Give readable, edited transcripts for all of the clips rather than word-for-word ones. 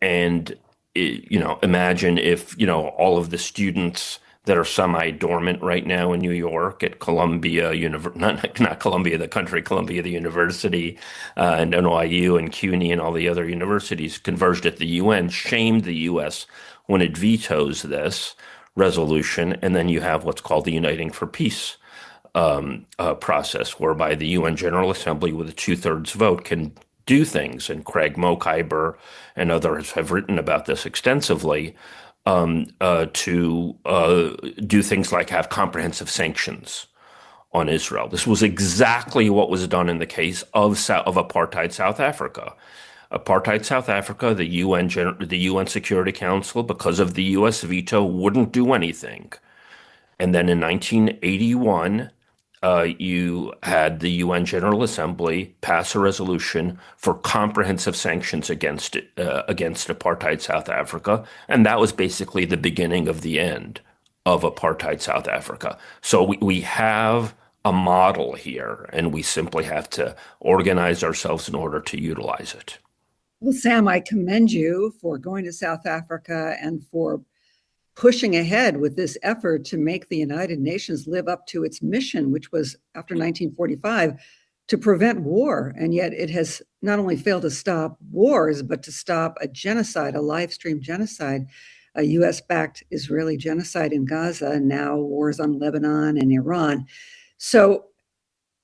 And imagine if all of the students that are semi-dormant right now in New York at Columbia, not Columbia, the country, Columbia, the university, and NYU and CUNY and all the other universities converged at the UN, shamed the U.S. when it vetoes this resolution. And then you have what's called the Uniting for Peace process, whereby the UN General Assembly, with a two-thirds vote, can do things. And Craig Mokhiber and others have written about this extensively, to do things like have comprehensive sanctions on Israel. This was exactly what was done in the case of apartheid South Africa. Apartheid South Africa, the UN Security Council, because of the U.S. veto, wouldn't do anything. And then in 1981, you had the UN General Assembly pass a resolution for comprehensive sanctions against apartheid South Africa, and that was basically the beginning of the end of apartheid South Africa. So we have a model here, and we simply have to organize ourselves in order to utilize it. Well, Sam, I commend you for going to South Africa and for pushing ahead with this effort to make the United Nations live up to its mission, which was after 1945 to prevent war. And yet it has not only failed to stop wars, but to stop a genocide, a live stream genocide, a US-backed Israeli genocide in Gaza, and now wars on Lebanon and Iran. So,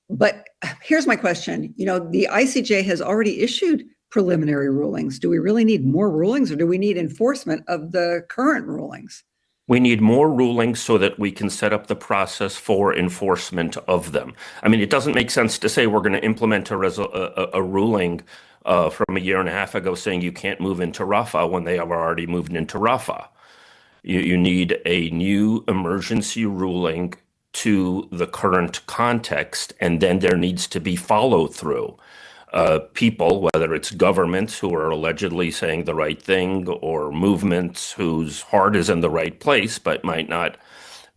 but here's my question. The ICJ has already issued preliminary rulings. Do we really need more rulings, or do we need enforcement of the current rulings? We need more rulings so that we can set up the process for enforcement of them. I mean, it doesn't make sense to say we're going to implement a ruling from a year and a half ago saying you can't move into Rafah when they have already moved into Rafah. You need a new emergency ruling to the current context, and then there needs to be follow through. People, whether it's governments who are allegedly saying the right thing, or movements whose heart is in the right place but might not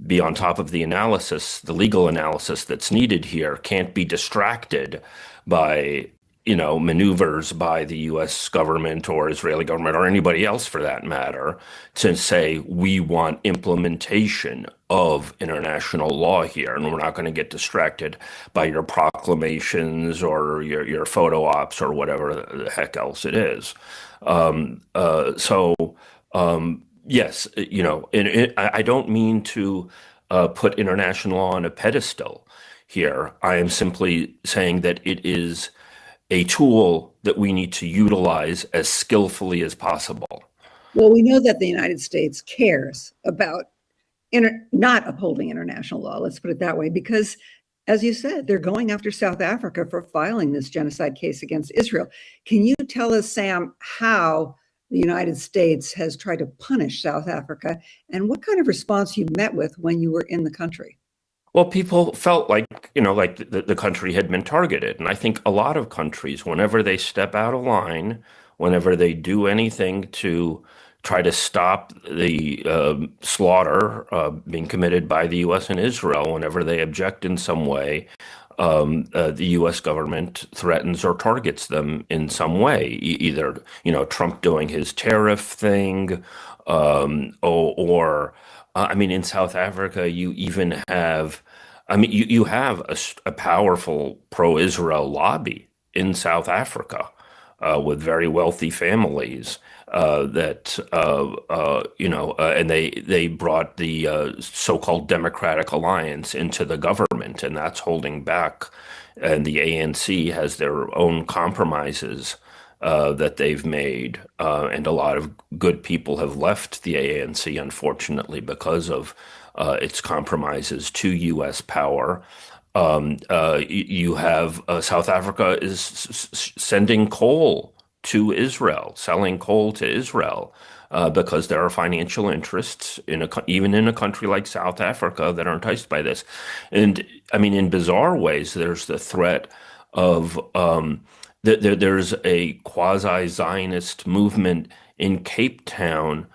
be on top of the analysis, the legal analysis that's needed here, can't be distracted by maneuvers by the U.S. government or Israeli government or anybody else for that matter to say we want implementation of international law here, and we're not going to get distracted by your proclamations or your photo ops or whatever the heck else it is. Yes, I don't mean to put international law on a pedestal here. I am simply saying that it is a tool that we need to utilize as skillfully as possible. Well, we know that the United States cares about not upholding international law, let's put it that way, because, as you said, they're going after South Africa for filing this genocide case against Israel. Can you tell us, Sam, how the United States has tried to punish South Africa, and what kind of response you met with when you were in the country? Well, people felt like, the country had been targeted. And I think a lot of countries, whenever they step out of line, whenever they do anything to try to stop the slaughter being committed by the U.S. and Israel, whenever they object in some way, the U.S. government threatens or targets them in some way. Either, Trump doing his tariff thing, or I mean, in South Africa, you even have, you have a powerful pro-Israel lobby in South Africa with very wealthy families and they brought the so-called Democratic Alliance into the government, and that's holding back. And the ANC has their own compromises that they've made, and a lot of good people have left the ANC, unfortunately, because of its compromises to U.S. power. You have South Africa is sending coal to Israel, selling coal to Israel, because there are financial interests even in a country like South Africa that are enticed by this. And I mean, in bizarre ways, there's the threat of there's a quasi-Zionist movement in Cape Town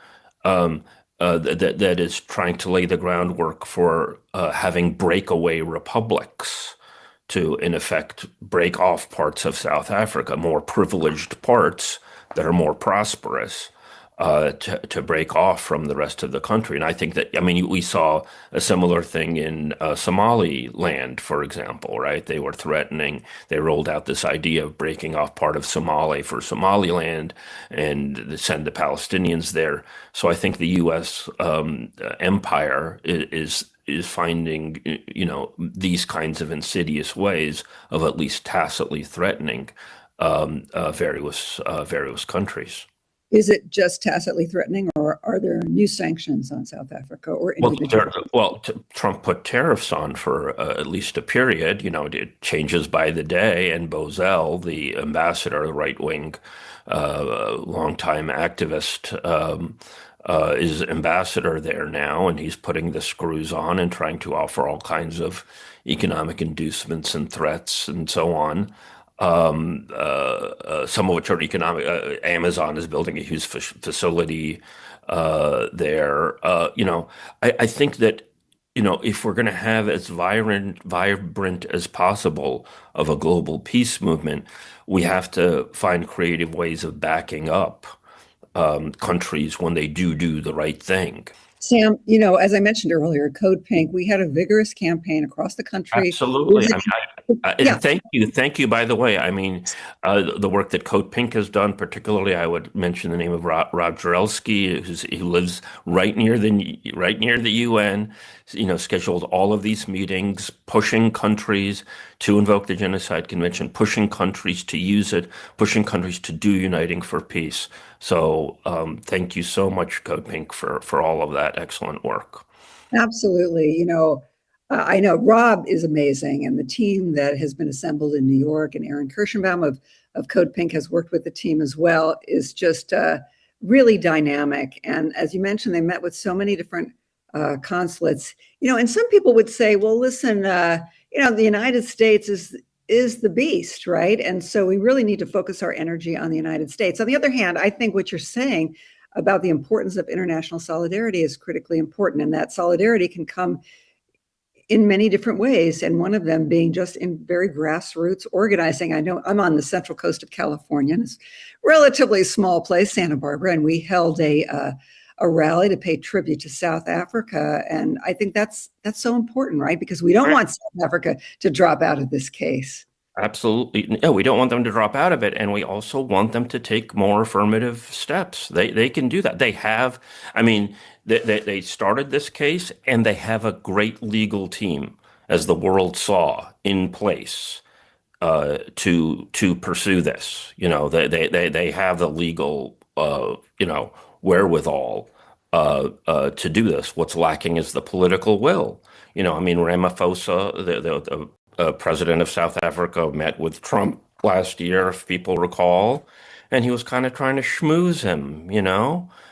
that is trying to lay the groundwork for having breakaway republics to, in effect, break off parts of South Africa, more privileged parts that are more prosperous, to break off from the rest of the country. And I think that, I mean, we saw a similar thing in Somaliland, for example, right? They were threatening, they rolled out this idea of breaking off part of Somali for Somaliland and send the Palestinians there. So I think the U.S. Empire is finding, these kinds of insidious ways of at least tacitly threatening various countries. Is it just tacitly threatening, or are there new sanctions on South Africa or Well, individual? Trump put tariffs on for at least a period. It changes by the day. And Bozell, the ambassador, the right-wing, longtime activist, is ambassador there now, and he's putting the screws on and trying to offer all kinds of economic inducements and threats and so on. Some of which are economic. Amazon is building a huge facility there. I think that if we're going to have as vibrant as possible of a global peace movement, we have to find creative ways of backing up countries when they do the right thing. Sam, as I mentioned earlier, Code Pink, we had a vigorous campaign across the country. Absolutely. Yeah, And thank you, by the way. I mean, the work that Code Pink has done, particularly, I would mention the name of Rob Jarelski, who lives right near the UN. Scheduled all of these meetings, pushing countries to invoke the Genocide Convention, pushing countries to use it, pushing countries to do Uniting for Peace. So, thank you so much, Code Pink, for all of that excellent work. absolutely. I know Rob is amazing, and the team that has been assembled in New York, and Aaron Kirschenbaum of Code Pink has worked with the team as well, is just really dynamic. And as you mentioned, they met with so many different consulates. And some people would say, well, listen, the United States is the beast, right? And so we really need to focus our energy on the United States. On the other hand, I think what you're saying about the importance of international solidarity is critically important, and that solidarity can come in many different ways, and one of them being just in very grassroots organizing. I know I'm on the central coast of California, and it's a relatively small place, Santa Barbara, and we held a rally to pay tribute to South Africa, and I think that's so important, right? Because we don't want South Africa to drop out of this case. Absolutely. No, we don't want them to drop out of it, and we also want them to take more affirmative steps. They can do that. They have, I mean, they started this case, and they have a great legal team, as the world saw, in place to pursue this. They have the legal wherewithal to do this. What's lacking is the political will. I mean, Ramaphosa, the president of South Africa, met with Trump last year, if people recall, and he was kind of trying to schmooze him,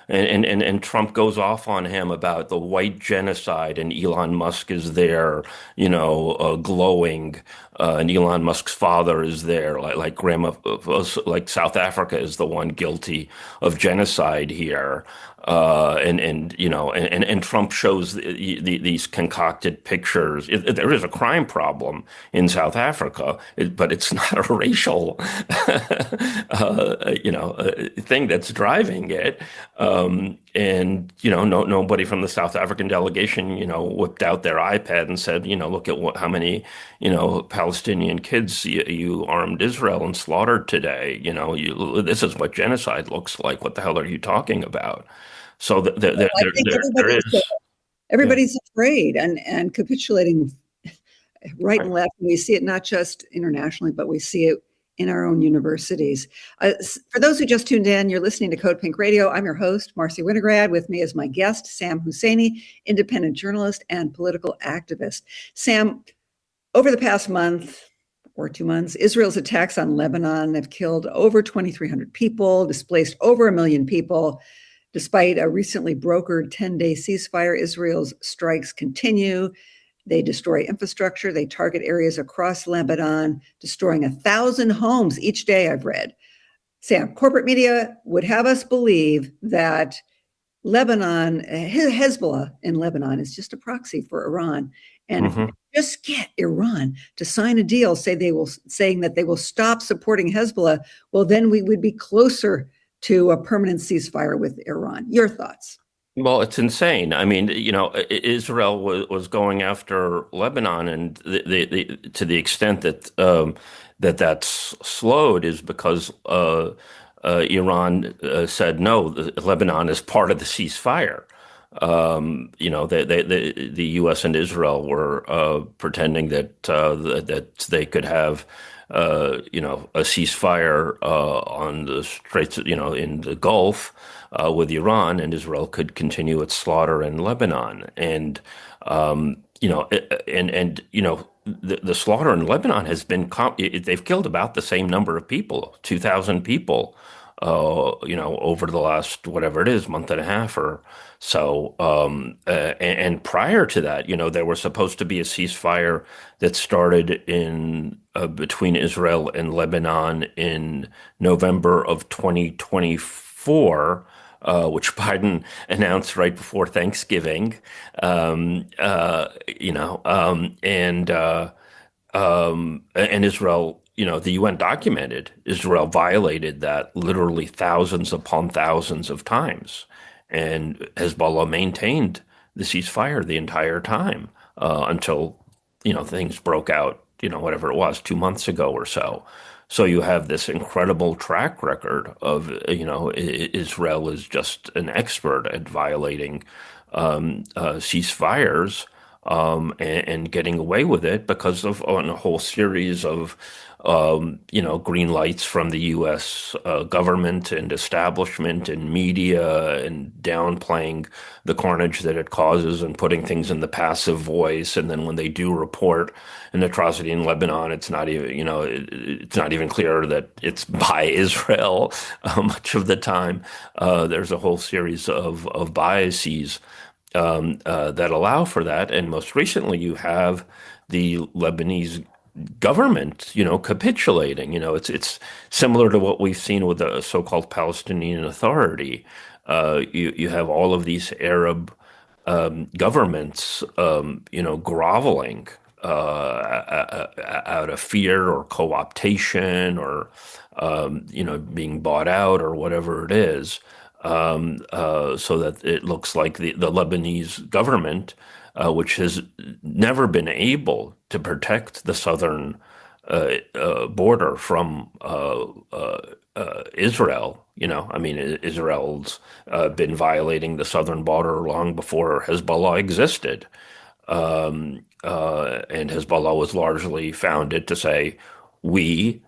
and Trump goes off on him about the white genocide, and Elon Musk is there, glowing, and Elon Musk's father is there, like Ramaphosa, like South Africa is the one guilty of genocide here. And Trump shows these concocted pictures. There is a crime problem in South Africa, but it's not a racial, thing that's driving it. Nobody from the South African delegation, whipped out their iPad and said, look at how many, Palestinian kids you armed Israel and slaughtered today. This is what genocide looks like. What the hell are you talking about? So I think there is, yeah. everybody's afraid and capitulating right and Right. left. And we see it not just internationally, but we see it in our own universities. For those who just tuned in, you're listening to Code Pink Radio. I'm your host, Marcy Winograd. With me is my guest, Sam Husseini, independent journalist and political activist. Sam, over the past month or 2 months, Israel's attacks on Lebanon have killed over 2,300 people, displaced over 1 million people. Despite a recently brokered 10-day ceasefire, Israel's strikes continue. They destroy infrastructure. They target areas across Lebanon, destroying 1,000 homes each day, I've read. Sam, corporate media would have us believe that Lebanon, Hezbollah in Lebanon is just a proxy for Iran. And if we Hmm. just get Iran to sign a deal, saying that they will stop supporting Hezbollah, well, then we would be closer to a permanent ceasefire with Iran. Your thoughts? Well, it's insane. I mean, Israel was going after Lebanon, and to the extent that that's slowed is because Iran said no. Lebanon is part of the ceasefire. The U.S. and Israel were pretending that they could have a ceasefire on the Straits, in the Gulf with Iran, and Israel could continue its slaughter in Lebanon. And the slaughter in Lebanon has been they've killed about the same number of people, 2,000 people, over the last whatever it is, month and a half or so. And prior to that, there was supposed to be a ceasefire that started in between Israel and Lebanon in November of 2024. Which Biden announced right before Thanksgiving, and Israel, the UN documented Israel violated that literally thousands upon thousands of times, and Hezbollah maintained the ceasefire the entire time until things broke out, whatever it was, 2 months ago or so. So you have this incredible track record of, Israel is just an expert at violating ceasefires and getting away with it because of on a whole series of green lights from the U.S. Government and establishment and media, and downplaying the carnage that it causes and putting things in the passive voice. And then when they do report an atrocity in Lebanon, it's not even, it's not even clear that it's by Israel much of the time. There's a whole series of biases that allow for that. And most recently, you have the Lebanese government, capitulating. It's similar to what we've seen with the so-called Palestinian Authority. You have all of these Arab governments, groveling out of fear or co-optation or being bought out or whatever it is, so that it looks like the Lebanese government, which has never been able to protect the southern border from Israel. Israel's been violating the southern border long before Hezbollah existed. And Hezbollah was largely founded to say, we,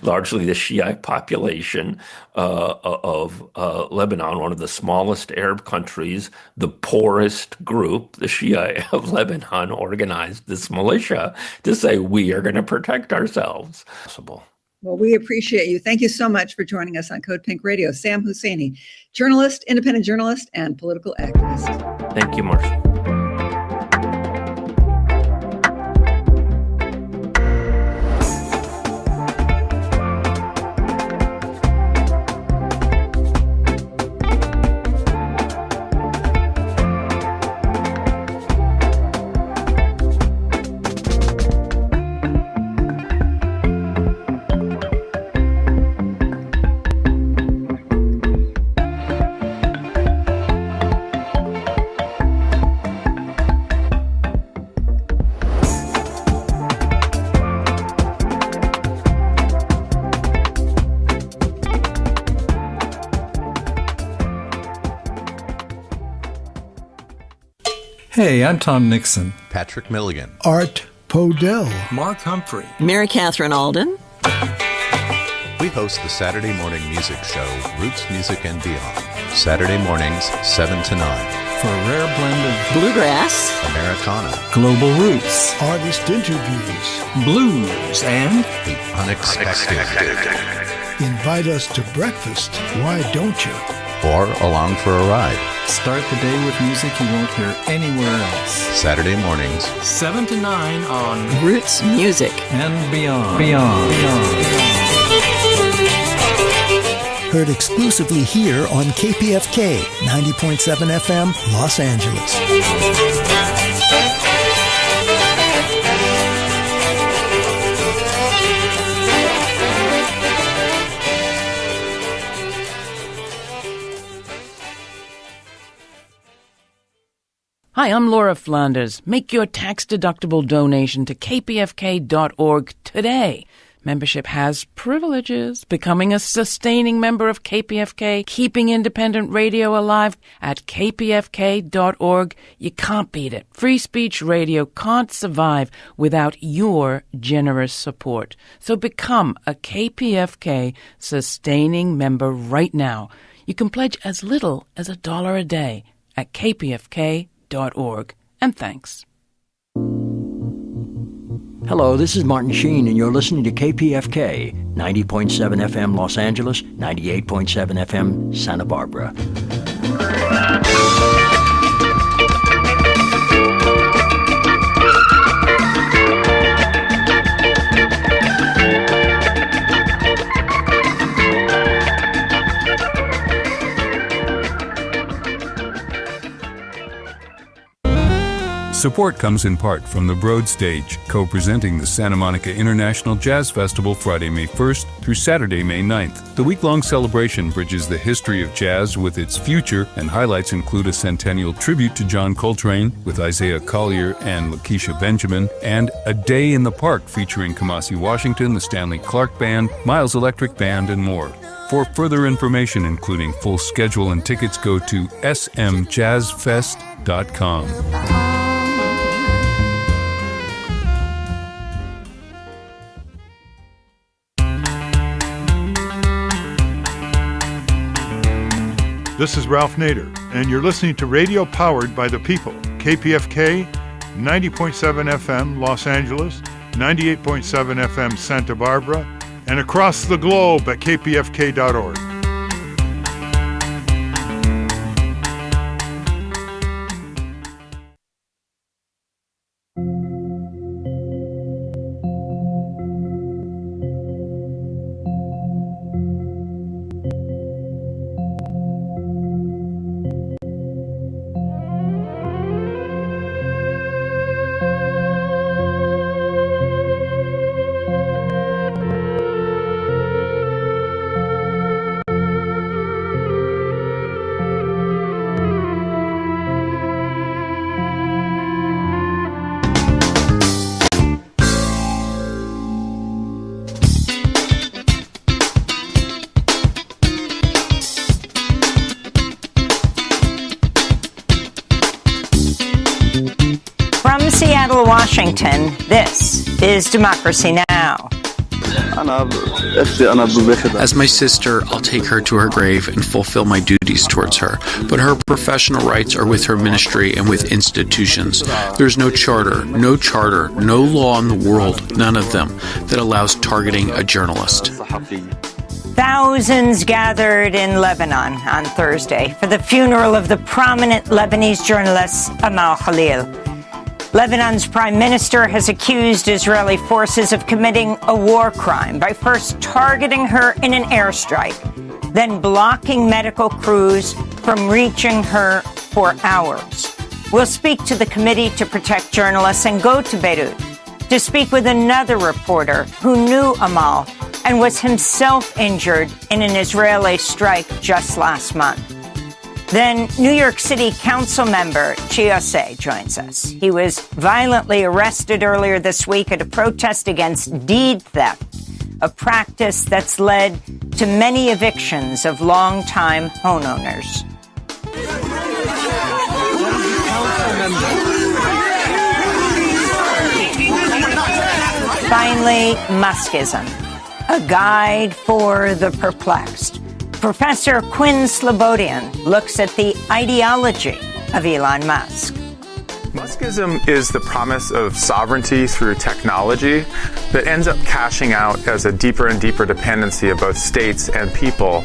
largely the Shiite population of Lebanon, one of the smallest Arab countries, the poorest group, the Shiite of Lebanon, organized this militia to say, we are going to protect ourselves. Well, we appreciate you. Thank you so much for joining us on Code Pink Radio. Sam Husseini, journalist, independent journalist, and political activist. Thank you, Marcia. Hey, I'm Tom Nixon. Patrick Milligan. Art Podell. Mark Humphrey. Mary Catherine Alden. We host the Saturday morning music show, Roots Music and Beyond. Saturday mornings, 7 to 9. For a rare blend of bluegrass, Americana, global roots, artist interviews, blues, and the unexpected. Invite us to breakfast, why don't you? Or along for a ride. Start the day with music you won't hear anywhere else. Saturday mornings, 7 to 9 on Roots Music and Beyond. Beyond. Heard exclusively here on KPFK 90.7 FM, Los Angeles. Hi, I'm Laura Flanders. Make your tax-deductible donation to kpfk.org today. Membership has privileges. Becoming a sustaining member of KPFK, keeping independent radio alive at kpfk.org. You can't beat it. Free speech radio can't survive without your generous support. So become a KPFK sustaining member right now. You can pledge as little as $1 a day at kpfk.org. And thanks. Hello, this is Martin Sheen, and you're listening to KPFK, 90.7 FM Los Angeles, 98.7 FM Santa Barbara. Support comes in part from the Broad Stage, co-presenting the Santa Monica International Jazz Festival Friday, May 1st through Saturday, May 9th. The week-long celebration bridges the history of jazz with its future, and highlights include a centennial tribute to John Coltrane with Isaiah Collier and Lakeisha Benjamin, and A Day in the Park featuring Kamasi Washington, the Stanley Clark Band, Miles Electric Band, and more. For further information, including full schedule and tickets, go to smjazzfest.com. This is Ralph Nader, and you're listening to Radio Powered by the People, KPFK, 90.7 FM Los Angeles, 98.7 FM Santa Barbara, and across the globe at kpfk.org. Seattle, Washington, this is Democracy Now! As my sister, I'll take her to her grave and fulfill my duties towards her. But her professional rights are with her ministry and with institutions. There's no charter, no law in the world, none of them, that allows targeting a journalist. Thousands gathered in Lebanon on Thursday for the funeral of the prominent Lebanese journalist Amal Khalil. Lebanon's prime minister has accused Israeli forces of committing a war crime by first targeting her in an airstrike, then blocking medical crews from reaching her for hours. We'll speak to the Committee to Protect Journalists and go to Beirut to speak with another reporter who knew Amal and was himself injured in an Israeli strike just last month. Then New York City Council member Chiose joins us. He was violently arrested earlier this week at a protest against deed theft, a practice that's led to many evictions of longtime homeowners. Finally, Muskism, a guide for the perplexed. Professor Quinn Slobodian looks at the ideology of Elon Musk. Muskism is the promise of sovereignty through technology that ends up cashing out as a deeper and deeper dependency of both states and people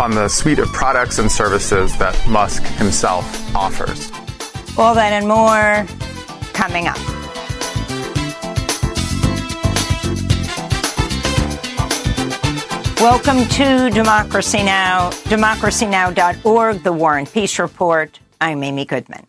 on the suite of products and services that Musk himself offers. All that and more coming up. Welcome to Democracy Now!, democracynow.org, the War and Peace Report. I'm Amy Goodman.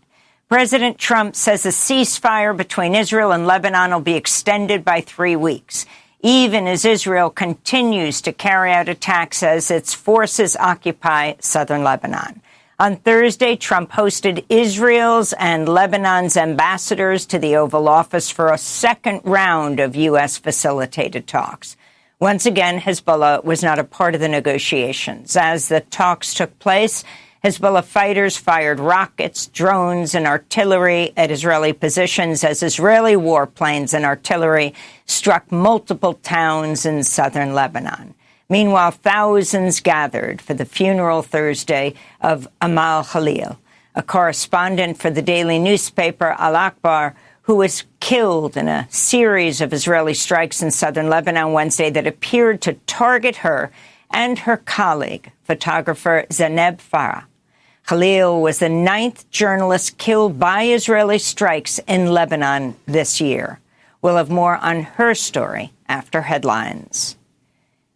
President Trump says a ceasefire between Israel and Lebanon will be extended by 3 weeks, even as Israel continues to carry out attacks as its forces occupy southern Lebanon. On Thursday, Trump hosted Israel's and Lebanon's ambassadors to the Oval Office for a second round of U.S.-facilitated talks. Once again, Hezbollah was not a part of the negotiations. As the talks took place, Hezbollah fighters fired rockets, drones, and artillery at Israeli positions as Israeli warplanes and artillery struck multiple towns in southern Lebanon. Meanwhile, thousands gathered for the funeral Thursday of Amal Khalil, a correspondent for the daily newspaper Al Akbar, who was killed in a series of Israeli strikes in southern Lebanon Wednesday that appeared to target her and her colleague, photographer Zaneb Farah. Khalil was the 9th journalist killed by Israeli strikes in Lebanon this year. We'll have more on her story after headlines.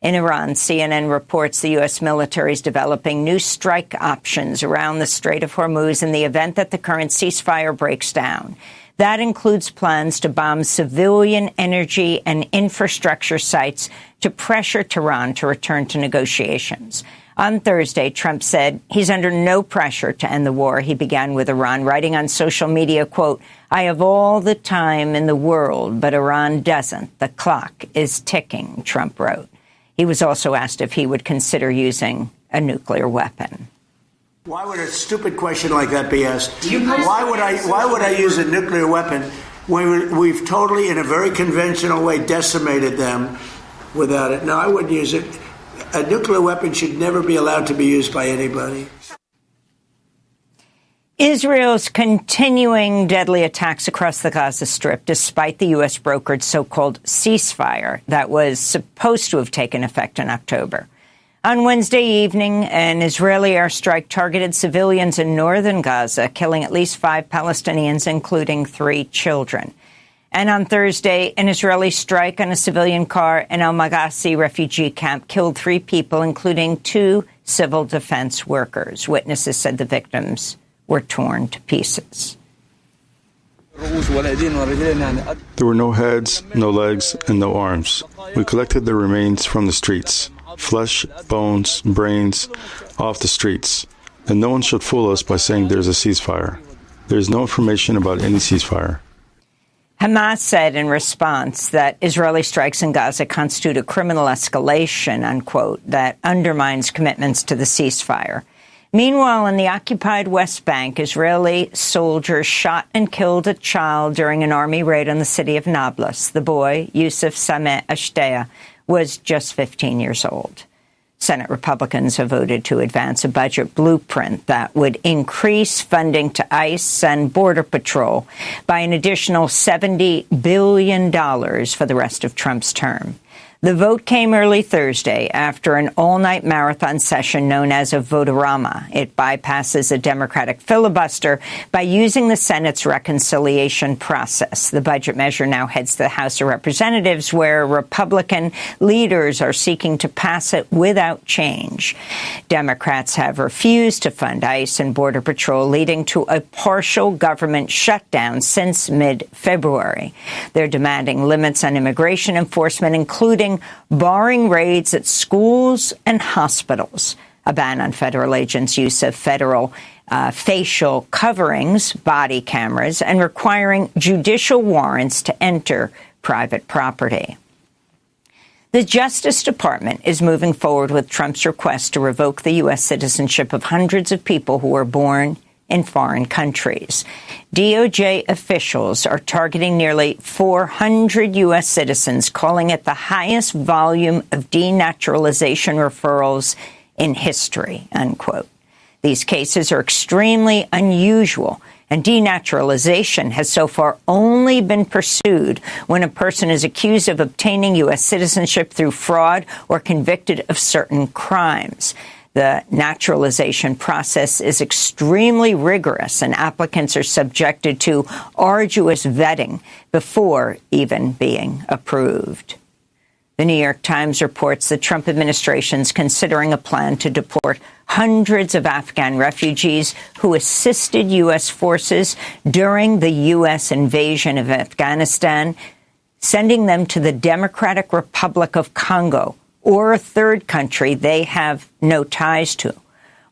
In Iran, CNN reports the U.S. military is developing new strike options around the Strait of Hormuz in the event that the current ceasefire breaks down. That includes plans to bomb civilian energy and infrastructure sites to pressure Tehran to return to negotiations. On Thursday, Trump said he's under no pressure to end the war he began with Iran, writing on social media, quote, "I have all the time in the world, but Iran doesn't. The clock is ticking," Trump wrote. He was also asked if he would consider using a nuclear weapon. Why would a stupid question like that be asked? Why would I use a nuclear weapon when we've totally, in a very conventional way, decimated them without it? No, I wouldn't use it. A nuclear weapon should never be allowed to be used by anybody. Israel's continuing deadly attacks across the Gaza Strip, despite the U.S. brokered so-called ceasefire that was supposed to have taken effect in October. On Wednesday evening, an Israeli airstrike targeted civilians in northern Gaza, killing at least 5 Palestinians, including 3 children. And on Thursday, an Israeli strike on a civilian car in Al Maghazi refugee camp killed 3 people, including 2 civil defense workers. Witnesses said the victims were torn to pieces. There were no heads, no legs, and no arms. We collected the remains from the streets. Flesh, bones, brains, off the streets. And no one should fool us by saying there's a ceasefire. There is no information about any ceasefire. Hamas said in response that Israeli strikes in Gaza constitute a criminal escalation, unquote, that undermines commitments to the ceasefire. Meanwhile, in the occupied West Bank, Israeli soldiers shot and killed a child during an army raid on the city of Nablus. The boy, Yusuf Sameh Ashtea, was just 15 years old. Senate Republicans have voted to advance a budget blueprint that would increase funding to ICE and Border Patrol by an additional $70 billion for the rest of Trump's term. The vote came early Thursday after an all-night marathon session known as a vote-a-rama. It bypasses a Democratic filibuster by using the Senate's reconciliation process. The budget measure now heads to the House of Representatives, where Republican leaders are seeking to pass it without change. Democrats have refused to fund ICE and Border Patrol, leading to a partial government shutdown since mid-February. They're demanding limits on immigration enforcement, including barring raids at schools and hospitals, a ban on federal agents' use of federal facial coverings, body cameras, and requiring judicial warrants to enter private property. The Justice Department is moving forward with Trump's request to revoke the U.S. citizenship of hundreds of people who were born in foreign countries. DOJ officials are targeting nearly 400 U.S. citizens, calling it the highest volume of denaturalization referrals in history, unquote. These cases are extremely unusual, and denaturalization has so far only been pursued when a person is accused of obtaining U.S. citizenship through fraud or convicted of certain crimes. The naturalization process is extremely rigorous, and applicants are subjected to arduous vetting before even being approved. The New York Times reports the Trump administration is considering a plan to deport hundreds of Afghan refugees who assisted U.S. forces during the U.S. invasion of Afghanistan, sending them to the Democratic Republic of Congo, or a third country they have no ties to.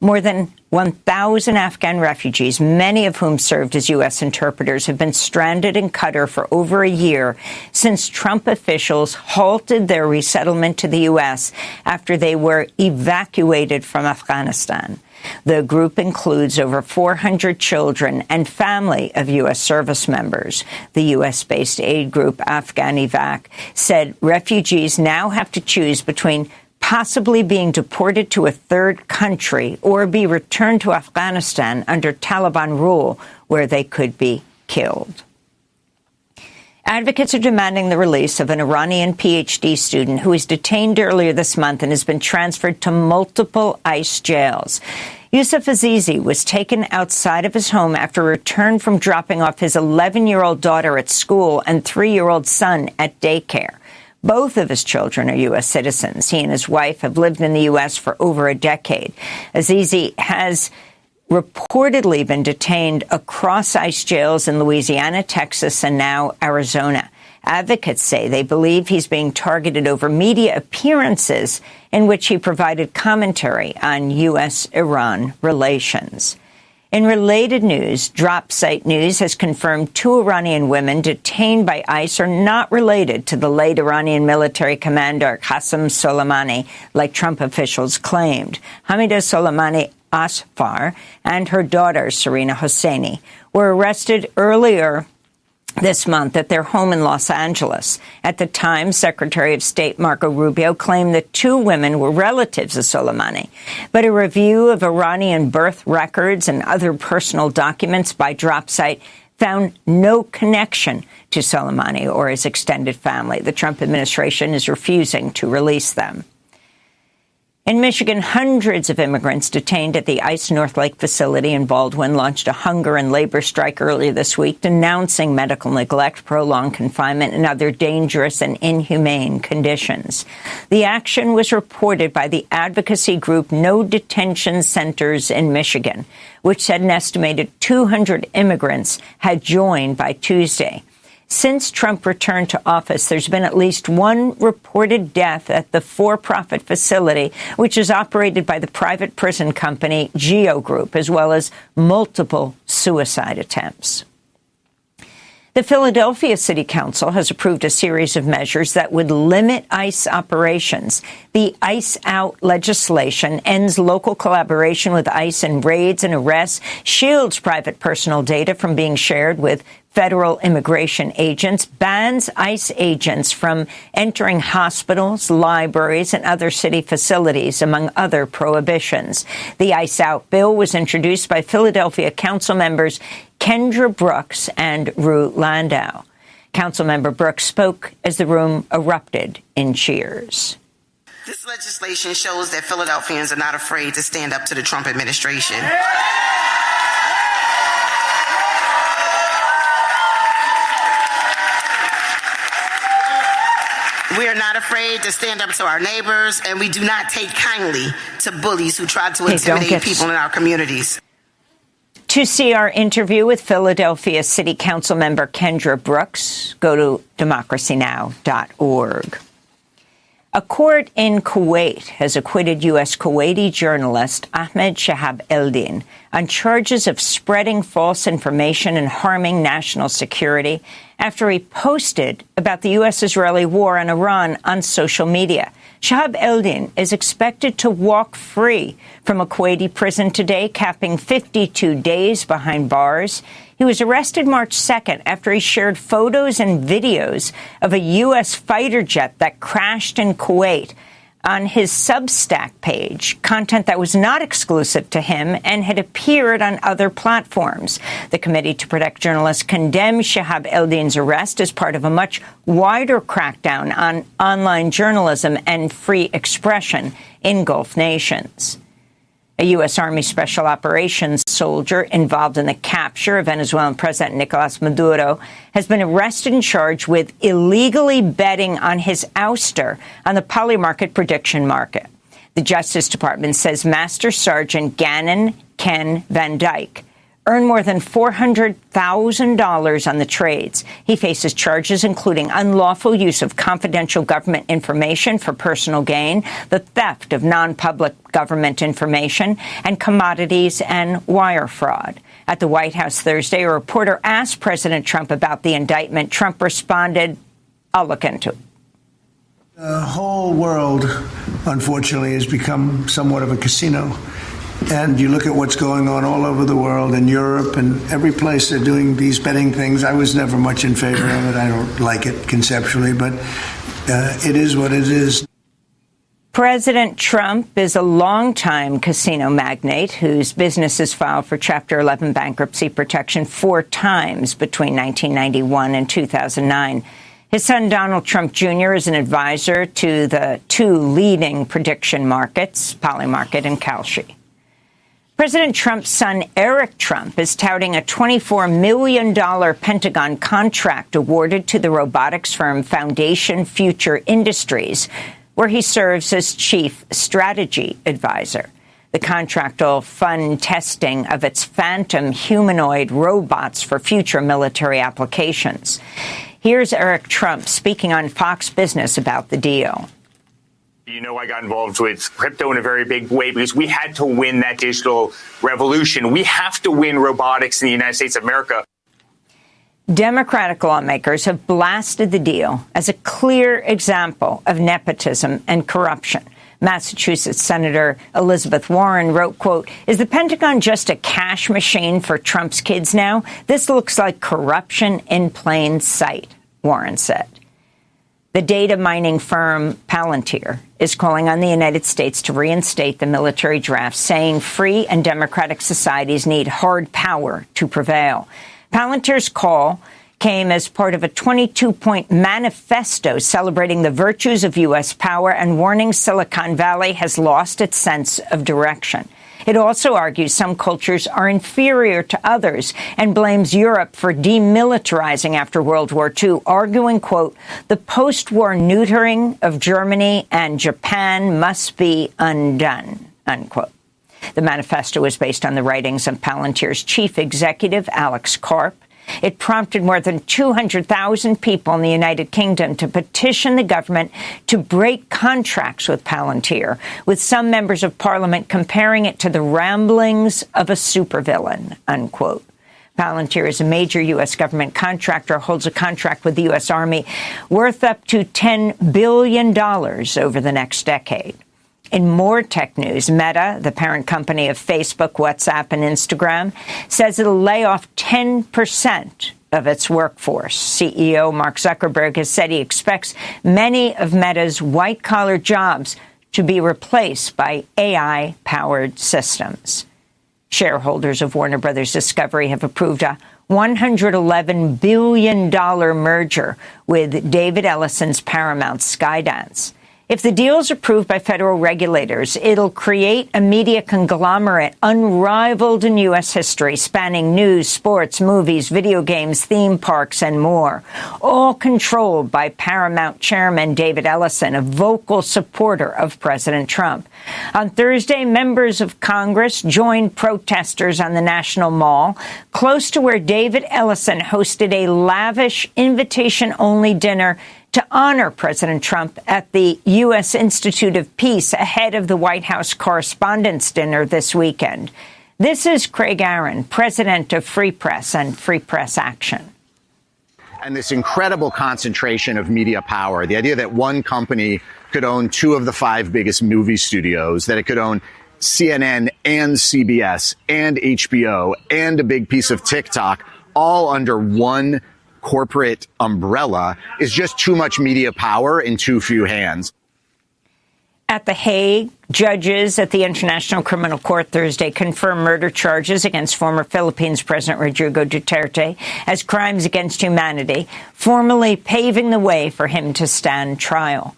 More than 1,000 Afghan refugees, many of whom served as U.S. interpreters, have been stranded in Qatar for over a year since Trump officials halted their resettlement to the U.S. after they were evacuated from Afghanistan. The group includes over 400 children and family of U.S. service members. The U.S.-based aid group Afghan Evac said refugees now have to choose between possibly being deported to a third country or be returned to Afghanistan under Taliban rule, where they could be killed. Advocates are demanding the release of an Iranian PhD student who was detained earlier this month and has been transferred to multiple ICE jails. Yusuf Azizi was taken outside of his home after a return from dropping off his 11-year-old daughter at school and 3-year-old son at daycare. Both of his children are U.S. citizens. He and his wife have lived in the U.S. for over a decade. Azizi has reportedly been detained across ICE jails in Louisiana, Texas, and now Arizona. Advocates say they believe he's being targeted over media appearances in which he provided commentary on U.S.-Iran relations. In related news, Drop Site News has confirmed 2 Iranian women detained by ICE are not related to the late Iranian military commander Qasem Soleimani, like Trump officials claimed. Hamida Soleimani Asfar and her daughter, Serena Hosseini, were arrested earlier this month at their home in Los Angeles. At the time, Secretary of State Marco Rubio claimed that 2 women were relatives of Soleimani. But a review of Iranian birth records and other personal documents by DropSite found no connection to Soleimani or his extended family. The Trump administration is refusing to release them. In Michigan, hundreds of immigrants detained at the ICE North Lake facility in Baldwin launched a hunger and labor strike earlier this week, denouncing medical neglect, prolonged confinement, and other dangerous and inhumane conditions. The action was reported by the advocacy group No Detention Centers in Michigan, which said an estimated 200 immigrants had joined by Tuesday. Since Trump returned to office, there's been at least 1 reported death at the for-profit facility, which is operated by the private prison company Geo Group, as well as multiple suicide attempts. The Philadelphia City Council has approved a series of measures that would limit ICE operations. The ICE Out legislation ends local collaboration with ICE in raids and arrests, shields private personal data from being shared with federal immigration agents, bans ICE agents from entering hospitals, libraries, and other city facilities, among other prohibitions. The ICE Out bill was introduced by Philadelphia Council members Kendra Brooks and Rue Landau. Councilmember Brooks spoke as the room erupted in cheers. This legislation shows that Philadelphians are not afraid to stand up to the Trump administration. We are not afraid to stand up to our neighbors, and we do not take kindly to bullies who try to intimidate people in our communities. To see our interview with Philadelphia City Council member Kendra Brooks, go to democracynow.org. A court in Kuwait has acquitted U.S. Kuwaiti journalist Ahmed Shahab Eldin on charges of spreading false information and harming national security after he posted about the U.S.-Israeli war on Iran on social media. Shahab Eldin is expected to walk free from a Kuwaiti prison today, capping 52 days behind bars. He was arrested March 2nd after he shared photos and videos of a U.S. fighter jet that crashed in Kuwait on his Substack page, content that was not exclusive to him and had appeared on other platforms. The Committee to Protect Journalists condemned Shahab Eldin's arrest as part of a much wider crackdown on online journalism and free expression in Gulf nations. A U.S. Army Special Operations soldier involved in the capture of Venezuelan President Nicolas Maduro has been arrested and charged with illegally betting on his ouster on the Polymarket prediction market. The Justice Department says Master Sergeant Gannon Ken Van Dyke earned more than $400,000 on the trades. He faces charges including unlawful use of confidential government information for personal gain, the theft of non-public government information, and commodities and wire fraud. At the White House Thursday, a reporter asked President Trump about the indictment. Trump responded, "I'll look into it." The whole world, unfortunately, has become somewhat of a casino. And you look at what's going on all over the world, in Europe and every place they're doing these betting things. I was never much in favor of it. I don't like it conceptually, but it is what it is. President Trump is a longtime casino magnate whose businesses filed for Chapter 11 bankruptcy protection 4 times between 1991 and 2009. His son, Donald Trump Jr., is an advisor to the 2 leading prediction markets, Polymarket and Kalshi. President Trump's son, Eric Trump, is touting a $24 million Pentagon contract awarded to the robotics firm Foundation Future Industries, where he serves as chief strategy advisor. The contract will fund testing of its phantom humanoid robots for future military applications. Here's Eric Trump speaking on Fox Business about the deal. You know, I got involved with crypto in a very big way because we had to win that digital revolution. We have to win robotics in the United States of America. Democratic lawmakers have blasted the deal as a clear example of nepotism and corruption. Massachusetts Senator Elizabeth Warren wrote, quote, "Is the Pentagon just a cash machine for Trump's kids now? This looks like corruption in plain sight," Warren said. The data mining firm Palantir is calling on the United States to reinstate the military draft, saying free and democratic societies need hard power to prevail. Palantir's call came as part of a 22-point manifesto celebrating the virtues of U.S. power and warning Silicon Valley has lost its sense of direction. It also argues some cultures are inferior to others and blames Europe for demilitarizing after World War II, arguing, quote, "The post-war neutering of Germany and Japan must be undone," unquote. The manifesto was based on the writings of Palantir's chief executive, Alex Karp. It prompted more than 200,000 people in the United Kingdom to petition the government to break contracts with Palantir, with some members of parliament comparing it to the ramblings of a supervillain, unquote. Palantir is a major U.S. government contractor, holds a contract with the U.S. Army worth up to $10 billion over the next decade. In more tech news, Meta, the parent company of Facebook, WhatsApp, and Instagram, says it'll lay off 10% of its workforce. CEO Mark Zuckerberg has said he expects many of Meta's white-collar jobs to be replaced by AI-powered systems. Shareholders of Warner Brothers Discovery have approved a $111 billion merger with David Ellison's Paramount Skydance. If the deal is approved by federal regulators, it'll create a media conglomerate unrivaled in U.S. history, spanning news, sports, movies, video games, theme parks, and more, all controlled by Paramount chairman David Ellison, a vocal supporter of President Trump. On Thursday, members of Congress joined protesters on the National Mall, close to where David Ellison hosted a lavish invitation-only dinner to honor President Trump at the U.S. Institute of Peace ahead of the White House Correspondents' Dinner this weekend. This is Craig Aaron, president of Free Press and Free Press Action. And this incredible concentration of media power, the idea that one company could own 2 of the 5 biggest movie studios, that it could own CNN and CBS and HBO and a big piece of TikTok, all under one corporate umbrella, is just too much media power in too few hands. At The Hague, judges at the International Criminal Court Thursday confirmed murder charges against former Philippines President Rodrigo Duterte as crimes against humanity, formally paving the way for him to stand trial.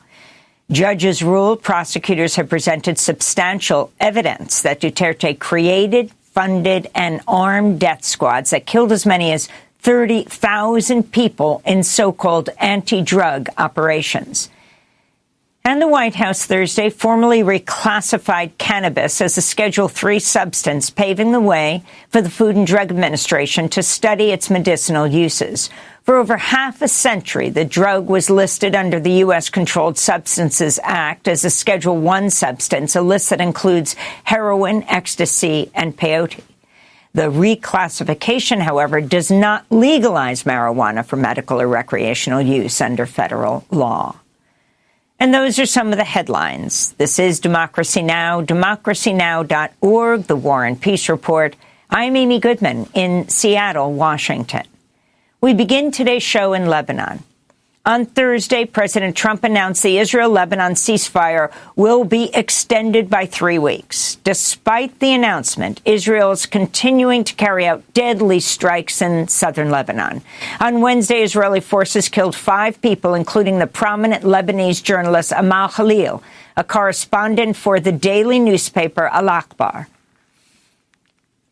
Judges ruled prosecutors have presented substantial evidence that Duterte created, funded, and armed death squads that killed as many as 30,000 people in so-called anti-drug operations. And the White House Thursday formally reclassified cannabis as a Schedule III substance, paving the way for the Food and Drug Administration to study its medicinal uses. For over half a century, the drug was listed under the U.S. Controlled Substances Act as a Schedule I substance. A list that includes heroin, ecstasy, and peyote. The reclassification, however, does not legalize marijuana for medical or recreational use under federal law. And those are some of the headlines. This is Democracy Now!, democracynow.org, the War and Peace Report. I'm Amy Goodman in Seattle, Washington. We begin today's show in Lebanon. On Thursday, President Trump announced the Israel-Lebanon ceasefire will be extended by 3 weeks. Despite the announcement, Israel is continuing to carry out deadly strikes in southern Lebanon. On Wednesday, Israeli forces killed 5 people, including the prominent Lebanese journalist Amal Khalil, a correspondent for the daily newspaper Al-Akhbar.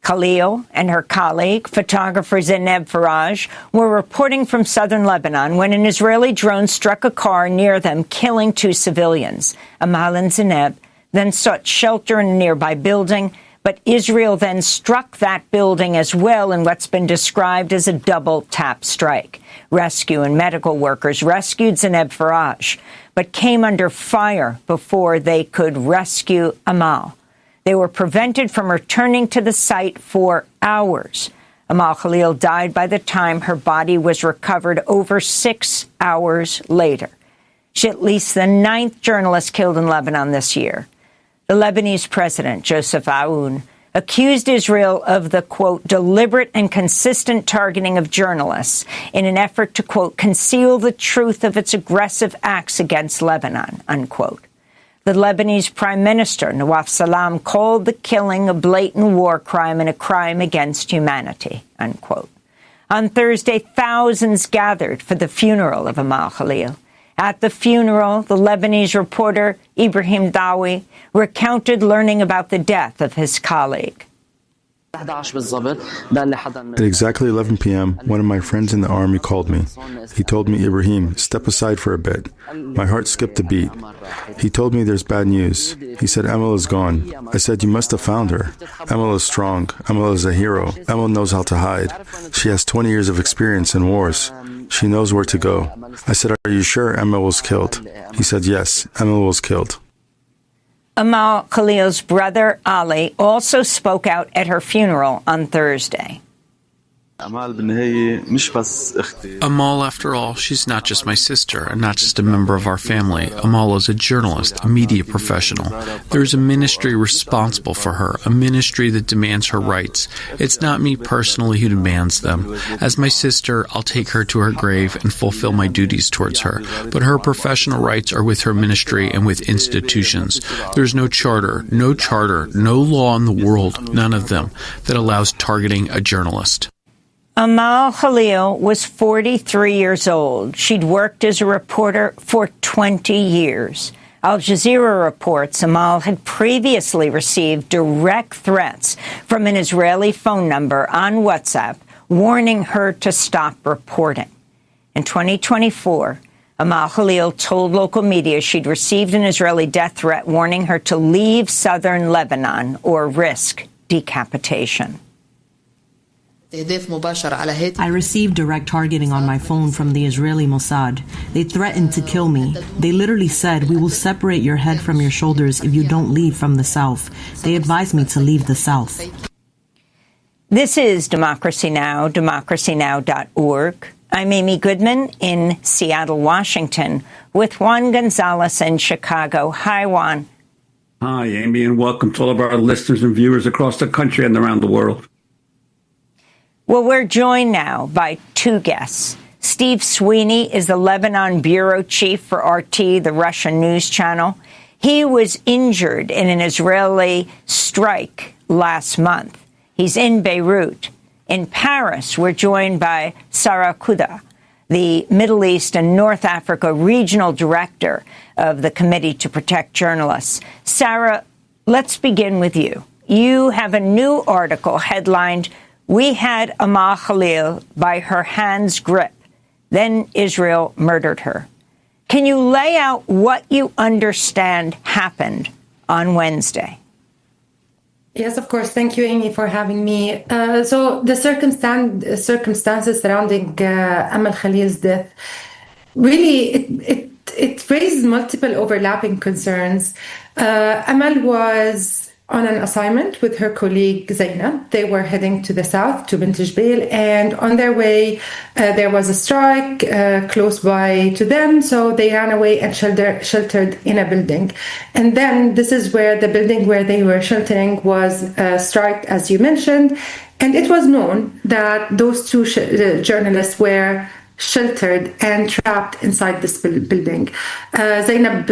Khalil and her colleague, photographer Zeynep Faraj, were reporting from southern Lebanon when an Israeli drone struck a car near them, killing 2 civilians. Amal and Zeynep then sought shelter in a nearby building, but Israel then struck that building as well in what's been described as a double-tap strike. Rescue and medical workers rescued Zeynep Faraj, but came under fire before they could rescue Amal. They were prevented from returning to the site for hours. Amal Khalil died by the time her body was recovered over 6 hours later. She's at least the 9th journalist killed in Lebanon this year. The Lebanese president, Joseph Aoun, accused Israel of the, quote, deliberate and consistent targeting of journalists in an effort to, quote, conceal the truth of its aggressive acts against Lebanon, unquote. The Lebanese Prime Minister, Nawaf Salam, called the killing a blatant war crime and a crime against humanity, unquote. On Thursday, thousands gathered for the funeral of Amal Khalil. At the funeral, the Lebanese reporter Ibrahim Dawi recounted learning about the death of his colleague. At exactly 11 p.m., one of my friends in the army called me. He told me, Ibrahim, step aside for a bit. My heart skipped a beat. He told me there's bad news. He said, Amal is gone. I said, you must have found her. Amal is strong. Amal is a hero. Amal knows how to hide. She has 20 years of experience in wars. She knows where to go. I said, are you sure Amal was killed? He said, yes, Amal was killed. Amal Khalil's brother, Ali, also spoke out at her funeral on Thursday. Amal, after all, she's not just my sister and not just a member of our family. Amal is a journalist, a media professional. There's a ministry responsible for her, a ministry that demands her rights. It's not me personally who demands them. As my sister, I'll take her to her grave and fulfill my duties towards her. But her professional rights are with her ministry and with institutions. There's no charter, no law in the world, none of them, that allows targeting a journalist. Amal Khalil was 43 years old. She'd worked as a reporter for 20 years. Al Jazeera reports Amal had previously received direct threats from an Israeli phone number on WhatsApp warning her to stop reporting. In 2024, Amal Khalil told local media she'd received an Israeli death threat warning her to leave southern Lebanon or risk decapitation. I received direct targeting on my phone from the Israeli Mossad. They threatened to kill me. They literally said, we will separate your head from your shoulders if you don't leave from the South. They advised me to leave the South. This is Democracy Now!, democracynow.org. I'm Amy Goodman in Seattle, Washington, with Juan Gonzalez in Chicago. Hi, Juan. Hi, Amy, and welcome to all of our listeners and viewers across the country and around the world. Well, we're joined now by 2 guests. Steve Sweeney is the Lebanon bureau chief for RT, the Russian news channel. He was injured in an Israeli strike last month. He's in Beirut. In Paris, we're joined by Sarah Kuda, the Middle East and North Africa regional director of the Committee to Protect Journalists. Sarah, let's begin with you. You have a new article headlined, "We had Amal Khalil by her hand's grip. Then Israel murdered her." Can you lay out what you understand happened on Wednesday? Yes, of course. Thank you, Amy, for having me. So the circumstances surrounding Amal Khalil's death, really, it raised multiple overlapping concerns. Amal was on an assignment with her colleague Zainab. They were heading to the south, to Bint Jbeil, and on their way, there was a strike close by to them, so they ran away and sheltered in a building. And then this is where the building where they were sheltering was striked, as you mentioned, and it was known that those two journalists were sheltered and trapped inside this building. Zainab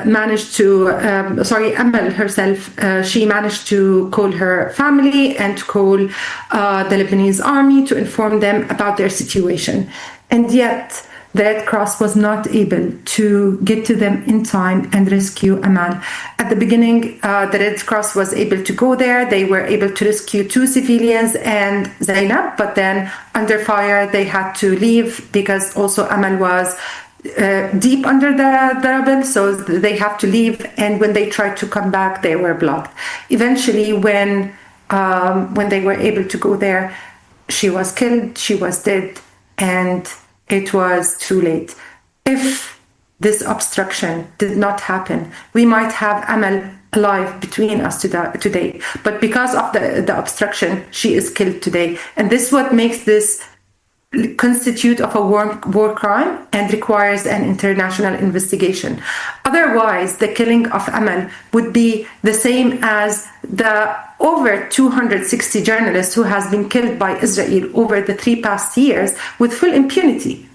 managed to, Amal herself, she managed to call her family and to call the Lebanese army to inform them about their situation. And yet, the Red Cross was not able to get to them in time and rescue Amal. At the beginning, the Red Cross was able to go there. They were able to rescue 2 civilians and Zainab, but then under fire, they had to leave because also Amal was deep under the rubble, so they have to leave. And when they tried to come back, they were blocked. Eventually, when they were able to go there, she was killed, she was dead, and it was too late. If this obstruction did not happen, we might have Amal alive between us today. But because of the obstruction, she is killed today. And this is what makes this constitute of a war crime and requires an international investigation. Otherwise, the killing of Amal would be the same as the over 260 journalists who has been killed by Israel over the 3 past years with full impunity.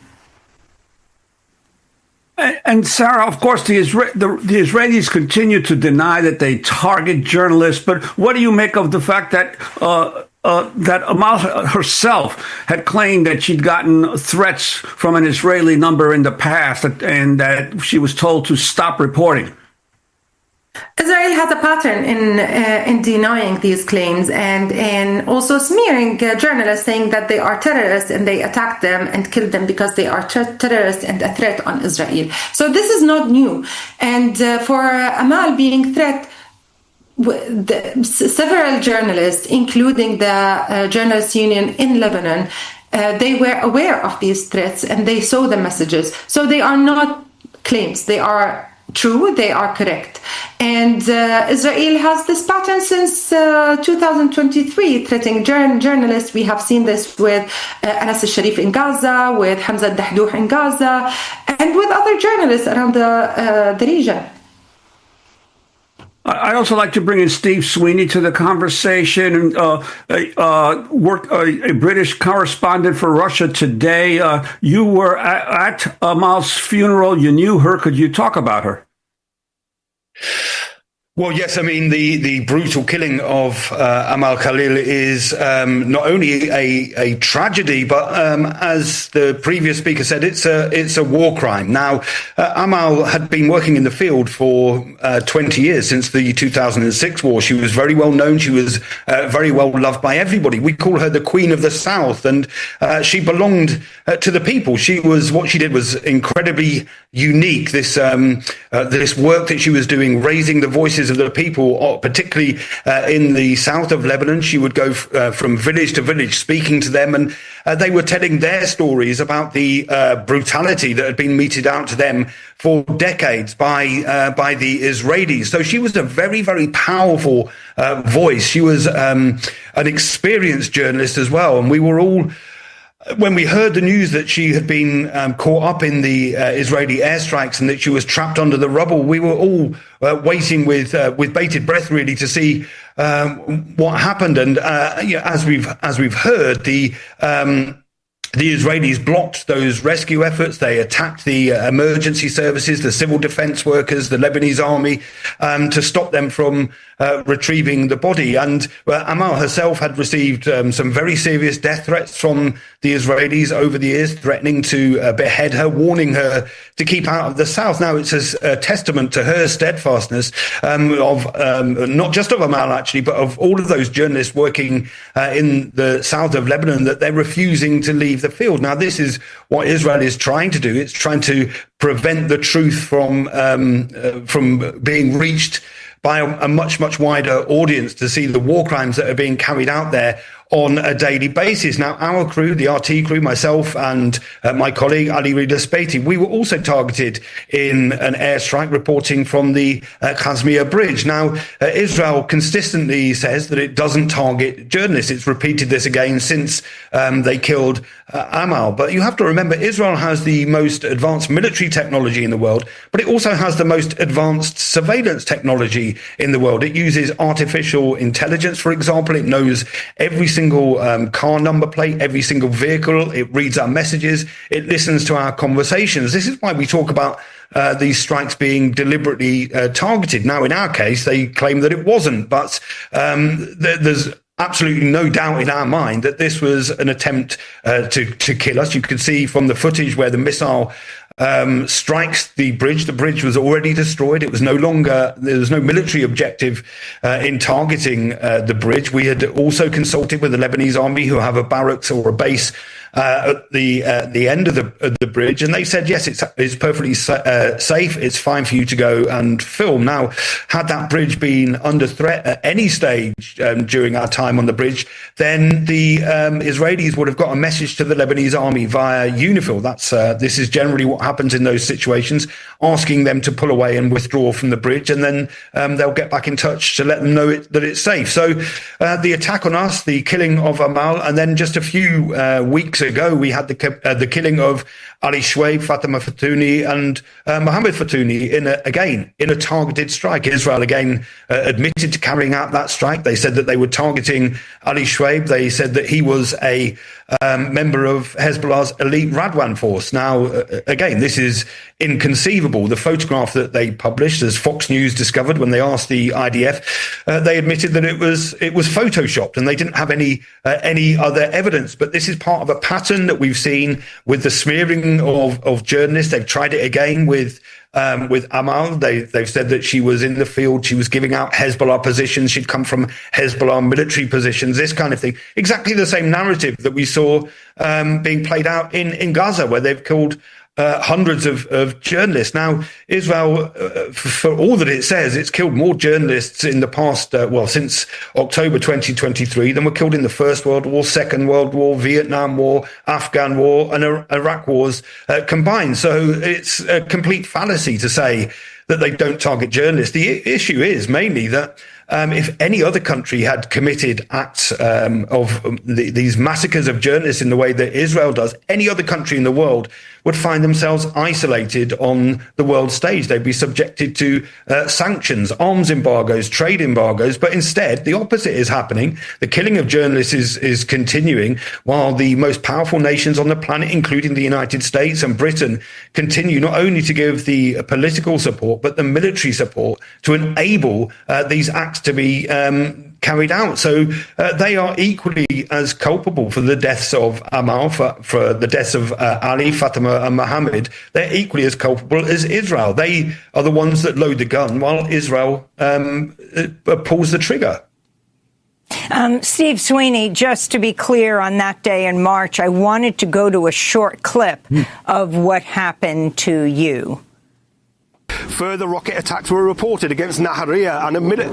And Sarah, of course, the Israelis continue to deny that they target journalists. But what do you make of the fact that that Amal herself had claimed that she'd gotten threats from an Israeli number in the past, and that she was told to stop reporting? Israel has a pattern in denying these claims and also smearing journalists, saying that they are terrorists and they attack them and kill them because they are terrorists and a threat on Israel. So this is not new. And for Amal being threat, several journalists, including the Journalists Union in Lebanon, they were aware of these threats and they saw the messages. So they are not claims, they are true, they are correct. And Israel has this pattern since 2023, threatening journalists. We have seen this with Anas al-Sharif in Gaza, with Hamza al-Dahdouh in Gaza, and with other journalists around the region. I'd also like to bring in Steve Sweeney to the conversation. A British correspondent for Russia Today. You were at Amal's funeral. You knew her. Could you talk about her? Well, yes. I mean, the brutal killing of Amal Khalil is not only a tragedy, but as the previous speaker said, it's a war crime. Now, Amal had been working in the field for 20 years, since the 2006 war. She was very well known. She was very well loved by everybody. We call her the Queen of the South, and she belonged to the people. What she did was incredibly unique. This work that she was doing, raising the voices of the people, particularly in the south of Lebanon. She would go from village to village, speaking to them, and they were telling their stories about the brutality that had been meted out to them for decades by the Israelis. So she was a very, very powerful voice. She was an experienced journalist as well, and we were all, when we heard the news that she had been caught up in the Israeli airstrikes and that she was trapped under the rubble, we were all waiting with bated breath, really, to see what happened. And as we've heard, the Israelis blocked those rescue efforts. They attacked the emergency services, the civil defense workers, the Lebanese army, to stop them from retrieving the body. And Amal herself had received some very serious death threats from the Israelis over the years, threatening to behead her, warning her to keep out of the south. Now, it's a testament to her steadfastness, of not just of Amal, actually, but of all of those journalists working in the south of Lebanon, that they're refusing to leave the field. Now, this is what Israel is trying to do. It's trying to prevent the truth from being reached by a much, much wider audience to see the war crimes that are being carried out there on a daily basis. Now, our crew, the RT crew, myself and my colleague Ali Rida Spati, we were also targeted in an airstrike reporting from the Kazmir Bridge. Now, Israel consistently says that it doesn't target journalists. It's repeated this again since they killed Amal. But you have to remember, Israel has the most advanced military technology in the world, but it also has the most advanced surveillance technology in the world. It uses artificial intelligence, for example. It knows every single car number plate, every single vehicle. It reads our messages. It listens to our conversations. This is why we talk about these strikes being deliberately targeted. Now, in our case, they claim that it wasn't, but there's absolutely no doubt in our mind that this was an attempt to kill us. You could see from the footage where the missile strikes the bridge. The bridge was already destroyed. It was no longer, there was no military objective in targeting the bridge. We had also consulted with the Lebanese army, who have a barracks or a base at the end of the bridge, and they said yes, it's perfectly safe. It's fine for you to go and film. Now, had that bridge been under threat at any stage during our time on the bridge, then the Israelis would have got a message to the Lebanese army via UNIFIL. This is generally what happens in those situations, asking them to pull away and withdraw from the bridge, and then they'll get back in touch to let them know that it's safe. So the attack on us, the killing of Amal, and then just a few weeks ago, we had the killing of Ali Shwaib, Fatima Fatouni, and Mohammed Fatouni in a targeted strike. Israel again admitted to carrying out that strike. They said that they were targeting Ali Shwaib. They said that he was a member of Hezbollah's elite Radwan force. Now, again, this is inconceivable. The photograph that they published, as Fox News discovered when they asked the IDF, they admitted that it was photoshopped and they didn't have any other evidence. But this is part of a pattern that we've seen with the smearing of journalists. They've tried it again with Amal. They've said that she was in the field, she was giving out Hezbollah positions, she'd come from Hezbollah military positions, this kind of thing. Exactly the same narrative that we saw being played out in Gaza, where they've killed hundreds of journalists. Now, Israel, for all that it says, it's killed more journalists in the past, since October 2023 than were killed in the First World War, Second World War, Vietnam War, Afghan War, and Iraq wars combined. So it's a complete fallacy to say that they don't target journalists. The issue is mainly that if any other country had committed acts of these massacres of journalists in the way that Israel does, any other country in the world would find themselves isolated on the world stage. They'd be subjected to sanctions, arms embargoes, trade embargoes. But instead, the opposite is happening. The killing of journalists is continuing, while the most powerful nations on the planet, including the United States and Britain, continue not only to give the political support, but the military support to enable these acts to be carried out. So they are equally as culpable for the deaths of Amal, for the deaths of Ali, Fatima and Mohammed. They're equally as culpable as Israel. They are the ones that load the gun while Israel pulls the trigger. Steve Sweeney, just to be clear, on that day in March, I wanted to go to a short clip of what happened to you. Further rocket attacks were reported against Nahariya and a minute.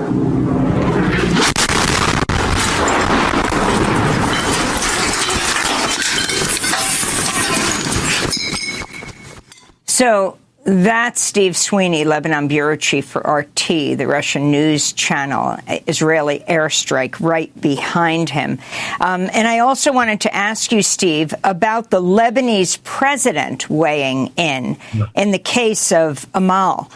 So that's Steve Sweeney, Lebanon bureau chief for RT, the Russian news channel. Israeli airstrike right behind him. And I also wanted to ask you, Steve, about the Lebanese president weighing in the case of Amal.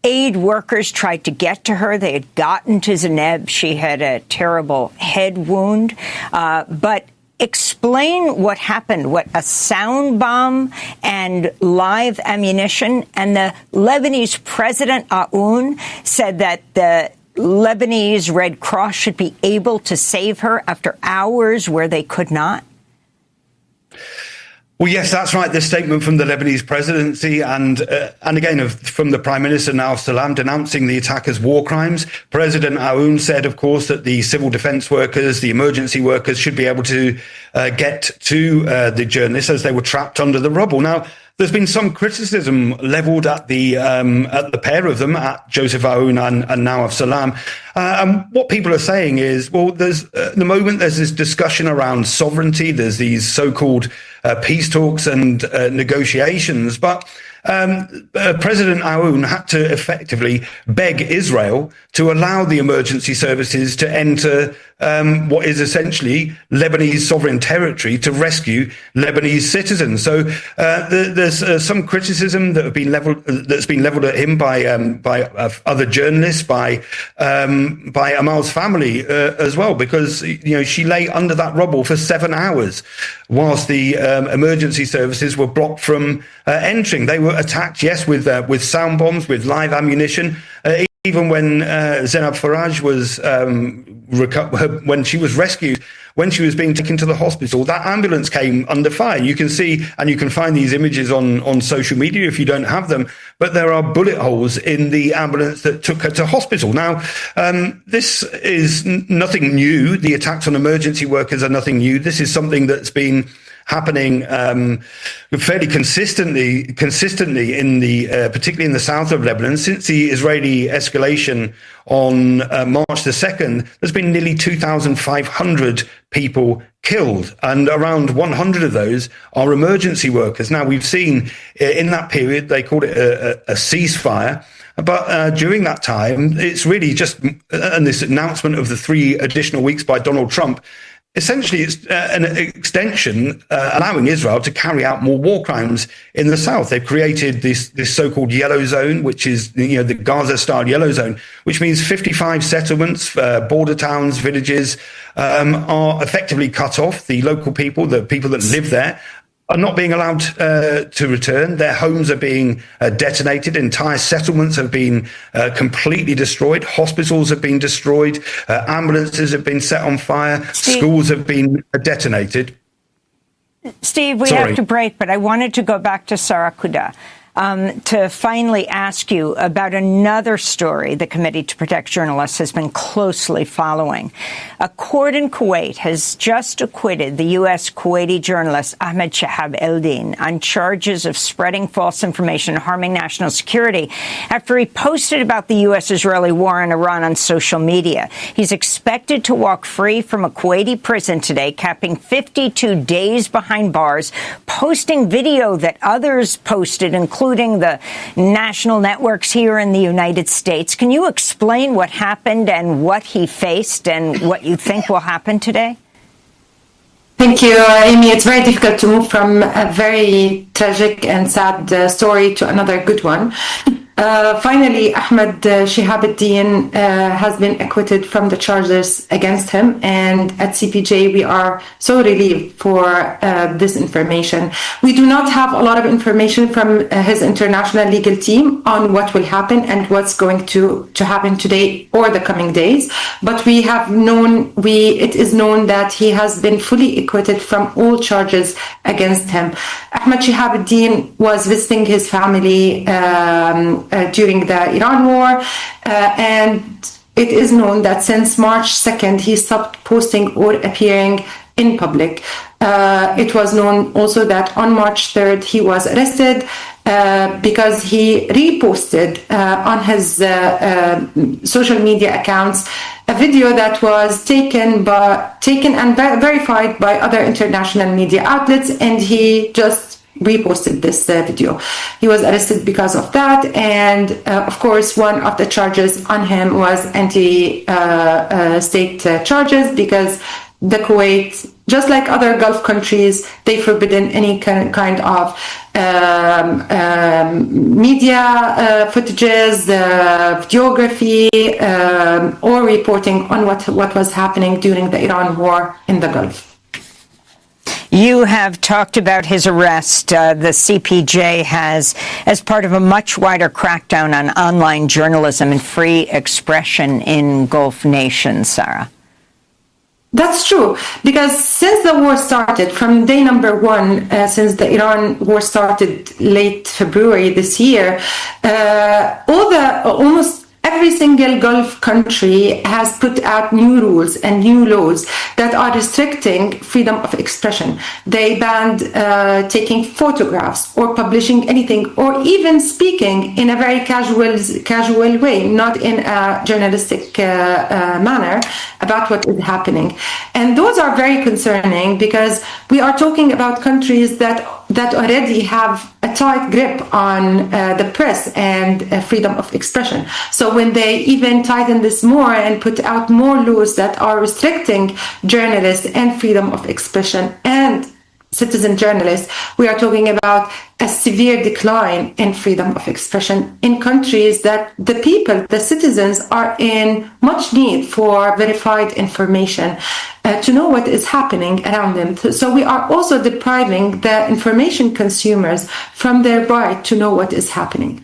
Aid workers tried to get to her. They had gotten to Zeneb. She had a terrible head wound. But explain what happened, what a sound bomb and live ammunition. And the Lebanese president, Aoun, said that the Lebanese Red Cross should be able to save her after hours where they could not. Well, yes, that's right. The statement from the Lebanese presidency and again from the Prime Minister Nawaf Salam denouncing the attack as war crimes. President Aoun said, of course, that the civil defense workers, the emergency workers should be able to get to the journalists as they were trapped under the rubble. Now, there's been some criticism leveled at the pair of them, at Joseph Aoun and Nawaf Salam. And what people are saying is, well, there's at the moment there's this discussion around sovereignty. There's these so-called peace talks and negotiations, but President Aoun had to effectively beg Israel to allow the emergency services to enter what is essentially Lebanese sovereign territory to rescue Lebanese citizens. So there's some criticism that's been leveled at him by other journalists, by Amal's family as well, because she lay under that rubble for 7 hours whilst the emergency services were blocked from entering. They were attacked, yes, with sound bombs, with live ammunition. Even when Zainab Faraj was when she was rescued, when she was being taken to the hospital, that ambulance came under fire. You can see, and you can find these images on social media if you don't have them, but there are bullet holes in the ambulance that took her to hospital. Now, this is nothing new. The attacks on emergency workers are nothing new. This is something that's been happening fairly consistently in particularly in the south of Lebanon since the Israeli escalation on March the 2nd. There's been nearly 2,500 people killed, and around 100 of those are emergency workers. Now, we've seen in that period, they called it a ceasefire. But during that time, it's really just, and this announcement of the 3 additional weeks by Donald Trump, essentially, it's an extension allowing Israel to carry out more war crimes in the south. They've created this so-called yellow zone, which is the Gaza-style yellow zone, which means 55 settlements, border towns, villages are effectively cut off. The local people, the people that live there, are not being allowed to return. Their homes are being detonated. Entire settlements have been completely destroyed. Hospitals have been destroyed. Ambulances have been set on fire. Schools have been detonated. Steve, we have to break, but I wanted to go back to Sarah Kuda to finally ask you about another story the Committee to Protect Journalists has been closely following. A court in Kuwait has just acquitted the U.S. Kuwaiti journalist Ahmed Shahab Eldin on charges of spreading false information and harming national security after he posted about the U.S.-Israeli war in Iran on social media. He's expected to walk free from a Kuwaiti prison today, capping 52 days behind bars, posting video that others posted, including the national networks here in the United States. Can you explain what happened and what he faced and what you think will happen today? Thank you, Amy. It's very difficult to move from a very tragic and sad story to another good one. Finally, Ahmed Shihab al-Din has been acquitted from the charges against him, and at CPJ we are so relieved for this information. We do not have a lot of information from his international legal team on what will happen and what's going to happen today or the coming days, but we have known, it is known that he has been fully acquitted from all charges against him. Ahmed Shihab al-Din was visiting his family during the Iran war, and it is known that since March 2nd he stopped posting or appearing in public. It was known also that on March 3rd he was arrested because he reposted on his social media accounts a video that was taken and verified by other international media outlets, and he just reposted this video. He was arrested because of that, and of course one of the charges on him was anti-state charges, because the Kuwait, just like other Gulf countries, they forbidden any kind of media footages, videography, or reporting on what was happening during the Iran war in the Gulf. You have talked about his arrest. The CPJ has, as part of a much wider crackdown on online journalism and free expression in Gulf nations, Sarah. That's true, because since the war started, from day number one, since the Iran war started late February this year, almost every single Gulf country has put out new rules and new laws that are restricting freedom of expression. They banned taking photographs or publishing anything, or even speaking in a very casual way, not in a journalistic manner about what is happening. And those are very concerning, because we are talking about countries that already have a tight grip on the press and freedom of expression. So when they even tighten this more and put out more laws that are restricting journalists and freedom of expression and citizen journalists, we are talking about a severe decline in freedom of expression in countries that the people, the citizens, are in much need for verified information to know what is happening around them. So we are also depriving the information consumers from their right to know what is happening.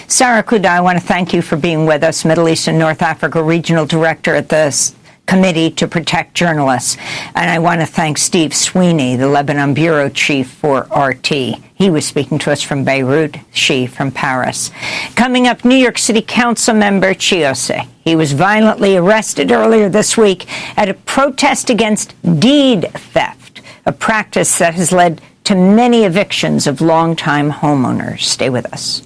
Sarah Kuda, I want to thank you for being with us, Middle East and North Africa Regional Director at the Committee to Protect Journalists. And I want to thank Steve Sweeney, the Lebanon Bureau Chief for RT. He was speaking to us from Beirut, she from Paris. Coming up, New York City Council member Chiose. He was violently arrested earlier this week at a protest against deed theft, a practice that has led to many evictions of longtime homeowners. Stay with us.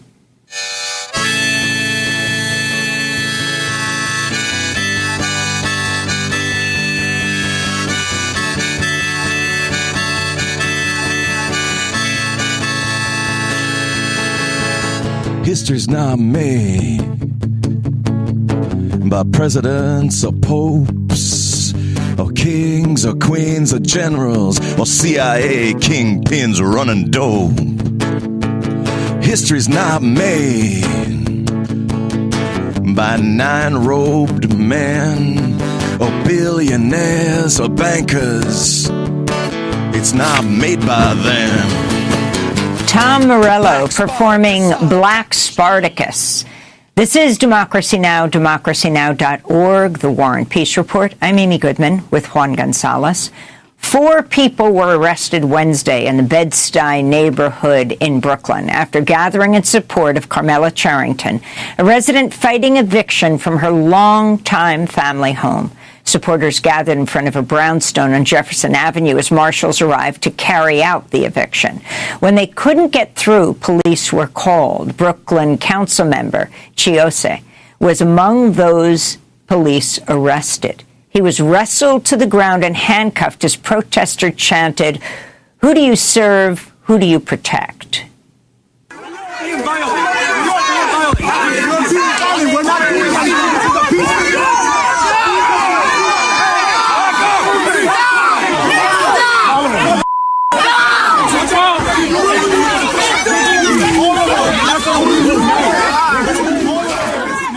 History's not made by presidents or popes or kings or queens or generals or CIA kingpins running dough. History's not made by nine-robed men or billionaires or bankers. It's not made by them. Tom Morello performing Black Spartacus. This is Democracy Now!, democracynow.org, The War and Peace Report. I'm Amy Goodman with Juan Gonzalez. 4 people were arrested Wednesday in the Bed-Stuy neighborhood in Brooklyn after gathering in support of Carmela Charrington, a resident fighting eviction from her longtime family home. Supporters gathered in front of a brownstone on Jefferson Avenue as marshals arrived to carry out the eviction. When they couldn't get through, police were called. Brooklyn council member Chiose was among those police arrested. He was wrestled to the ground and handcuffed as protesters chanted, "Who do you serve? Who do you protect?"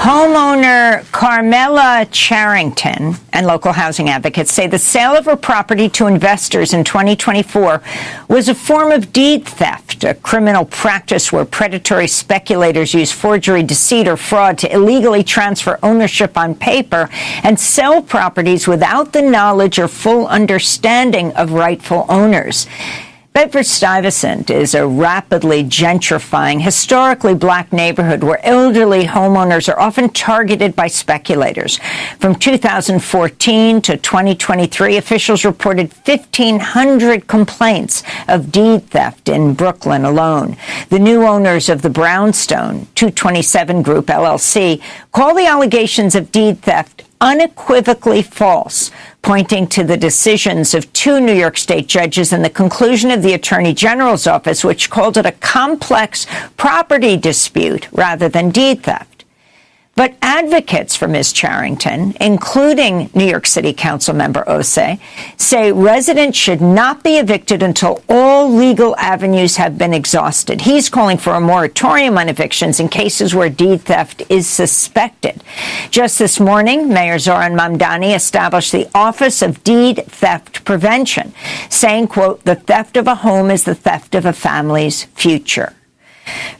Homeowner Carmela Charrington and local housing advocates say the sale of her property to investors in 2024 was a form of deed theft, a criminal practice where predatory speculators use forgery, deceit, or fraud to illegally transfer ownership on paper and sell properties without the knowledge or full understanding of rightful owners. Bedford-Stuyvesant is a rapidly gentrifying, historically black neighborhood where elderly homeowners are often targeted by speculators. From 2014 to 2023, officials reported 1,500 complaints of deed theft in Brooklyn alone. The new owners of the brownstone, 227 Group LLC, call the allegations of deed theft unequivocally false, pointing to the decisions of 2 New York State judges and the conclusion of the Attorney General's office, which called it a complex property dispute rather than deed theft. But advocates for Ms. Charrington, including New York City Council member Ose, say residents should not be evicted until all legal avenues have been exhausted. He's calling for a moratorium on evictions in cases where deed theft is suspected. Just this morning, Mayor Zoran Mamdani established the Office of Deed Theft Prevention, saying, quote, "The theft of a home is the theft of a family's future."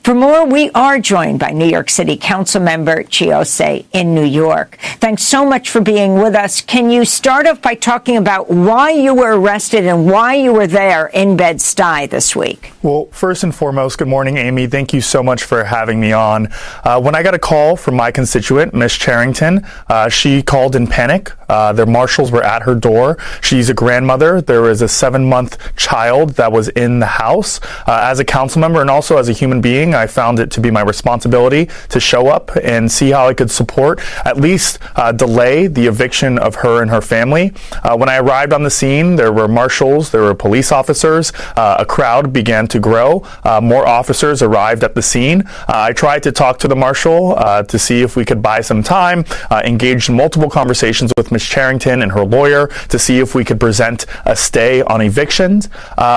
For more, we are joined by New York City Council member Chiose in New York. Thanks so much for being with us. Can you start off by talking about why you were arrested and why you were there in Bed-Stuy this week? Well, first and foremost, good morning, Amy. Thank you so much for having me on. When I got a call from my constituent, Ms. Charrington, she called in panic. Their marshals were at her door. She's a grandmother. There was a 7-month child that was in the house. As a council member and also as a human being, I found it to be my responsibility to show up and see how I could support, at least delay the eviction of her and her family. When I arrived on the scene, there were marshals, there were police officers. A crowd began to grow. More officers arrived at the scene. I tried to talk to the marshal to see if we could buy some time, engaged in multiple conversations with Ms. Charrington and her lawyer to see if we could present a stay on evictions.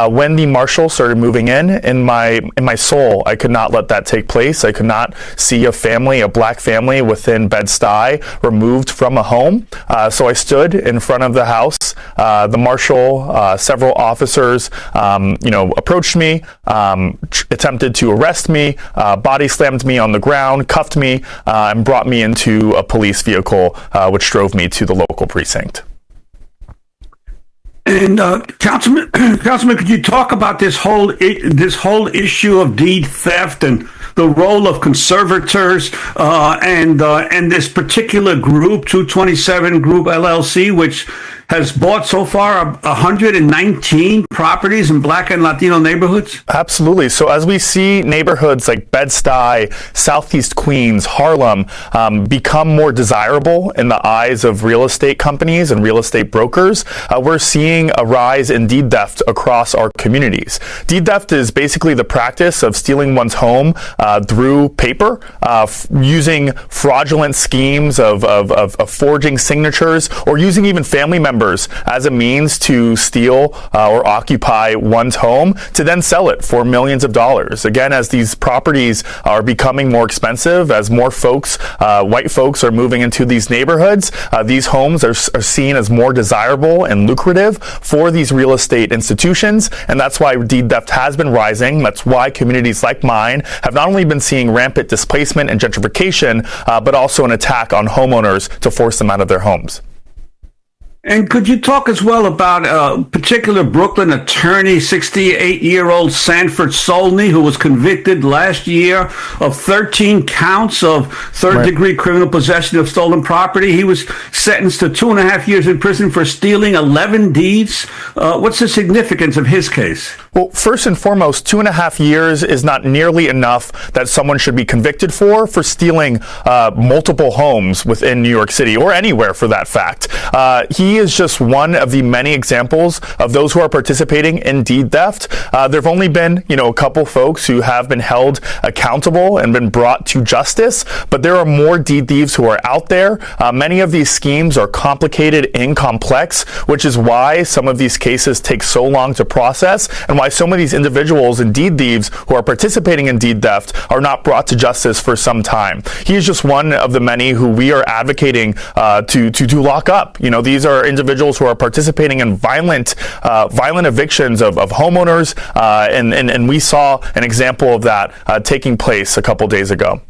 When the marshal started moving in my soul, I could not let that take place. I could not see a family, a black family within Bed-Stuy removed from a home. So I stood in front of the house. The marshal, several officers, approached me, attempted to arrest me, body slammed me on the ground, cuffed me, and brought me into a police vehicle, which drove me to the local precinct. And Councilman, could you talk about this whole issue of deed theft and the role of conservators and this particular group, 227 Group LLC, which has bought so far 119 properties in Black and Latino neighborhoods? Absolutely. So as we see neighborhoods like Bed-Stuy, Southeast Queens, Harlem become more desirable in the eyes of real estate companies and real estate brokers, we're seeing a rise in deed theft across our communities. Deed theft is basically the practice of stealing one's home through paper, using fraudulent schemes of forging signatures, or using even family members as a means to steal or occupy one's home to then sell it for millions of dollars. Again, as these properties are becoming more expensive, as more folks, white folks, are moving into these neighborhoods, these homes are seen as more desirable and lucrative for these real estate institutions, and that's why deed theft has been rising. That's why communities like mine have not only been seeing rampant displacement and gentrification, but also an attack on homeowners to force them out of their homes. And could you talk as well about a particular Brooklyn attorney, 68-year-old Sanford Solney, who was convicted last year of 13 counts of third-degree criminal possession of stolen property? He was sentenced to 2.5 years in prison for stealing 11 deeds. What's the significance of his case? Well, first and foremost, 2.5 years is not nearly enough that someone should be convicted for stealing multiple homes within New York City, or anywhere for that fact. He is just one of the many examples of those who are participating in deed theft. There have only been, a couple folks who have been held accountable and been brought to justice, but there are more deed thieves who are out there. Many of these schemes are complicated and complex, which is why some of these cases take so long to process, and why some of these individuals and deed thieves who are participating in deed theft are not brought to justice for some time. He is just one of the many who we are advocating to lock up. These are individuals who are participating in violent evictions of homeowners, and we saw an example of that taking place a couple days ago.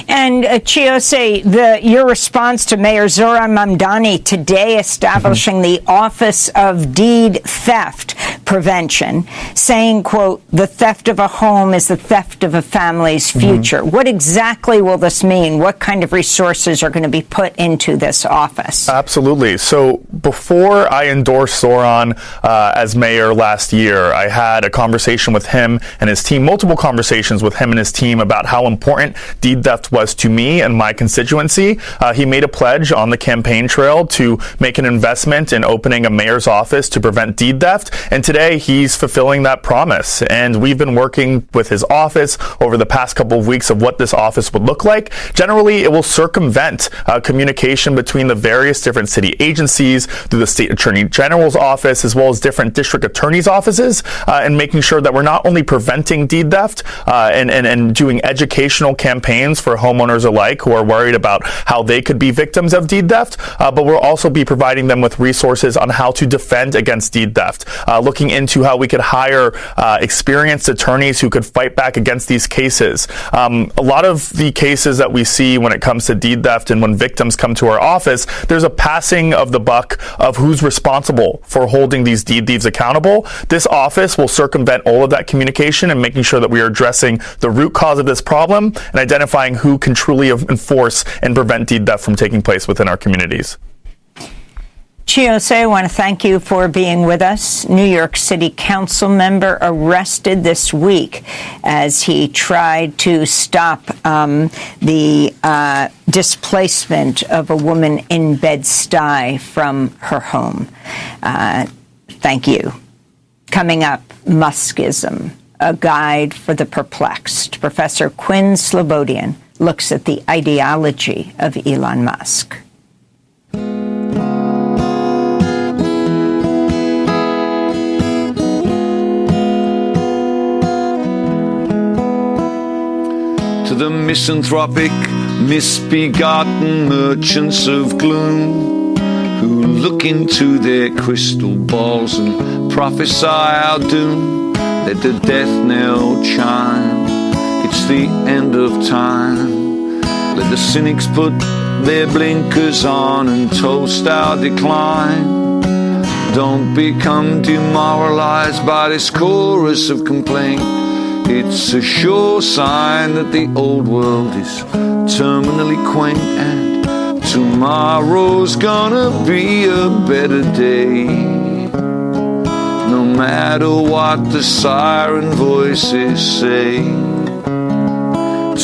And Chiose, your response to Mayor Zohran Mamdani today establishing the Office of Deed Theft Prevention, saying, quote, the theft of a home is the theft of a family's future. What exactly will this mean? What kind of resources are going to be put into this office? Absolutely. So before I endorsed Zohran as mayor last year, I had a conversation with him and his team, multiple conversations with him and his team about how important deed theft was to me and my constituency. He made a pledge on the campaign trail to make an investment in opening a mayor's office to prevent deed theft, and today he's fulfilling that promise. And we've been working with his office over the past couple of weeks of what this office would look like. Generally, it will circumvent communication between the various different city agencies through the state attorney general's office, as well as different district attorneys' offices, and making sure that we're not only preventing deed theft and doing educational campaigns for homeowners alike who are worried about how they could be victims of deed theft, but we'll also be providing them with resources on how to defend against deed theft, looking looking into how we could hire experienced attorneys who could fight back against these cases. A lot of the cases that we see when it comes to deed theft and when victims come to our office, there's a passing of the buck of who's responsible for holding these deed thieves accountable. This office will circumvent all of that communication and making sure that we are addressing the root cause of this problem and identifying who can truly enforce and prevent deed theft from taking place within our communities. Chiose, I want to thank you for being with us. New York City Council member arrested this week as he tried to stop the displacement of a woman in Bed-Stuy from her home. Thank you. Coming up, Muskism, a guide for the perplexed. Professor Quinn Slobodian looks at the ideology of Elon Musk. To the misanthropic, misbegotten merchants of gloom, who look into their crystal balls and prophesy our doom, let the death knell chime, it's the end of time. Let the cynics put their blinkers on and toast our decline. Don't become demoralized by this chorus of complaint. It's a sure sign that the old world is terminally quaint, and tomorrow's gonna be a better day. No matter what the siren voices say,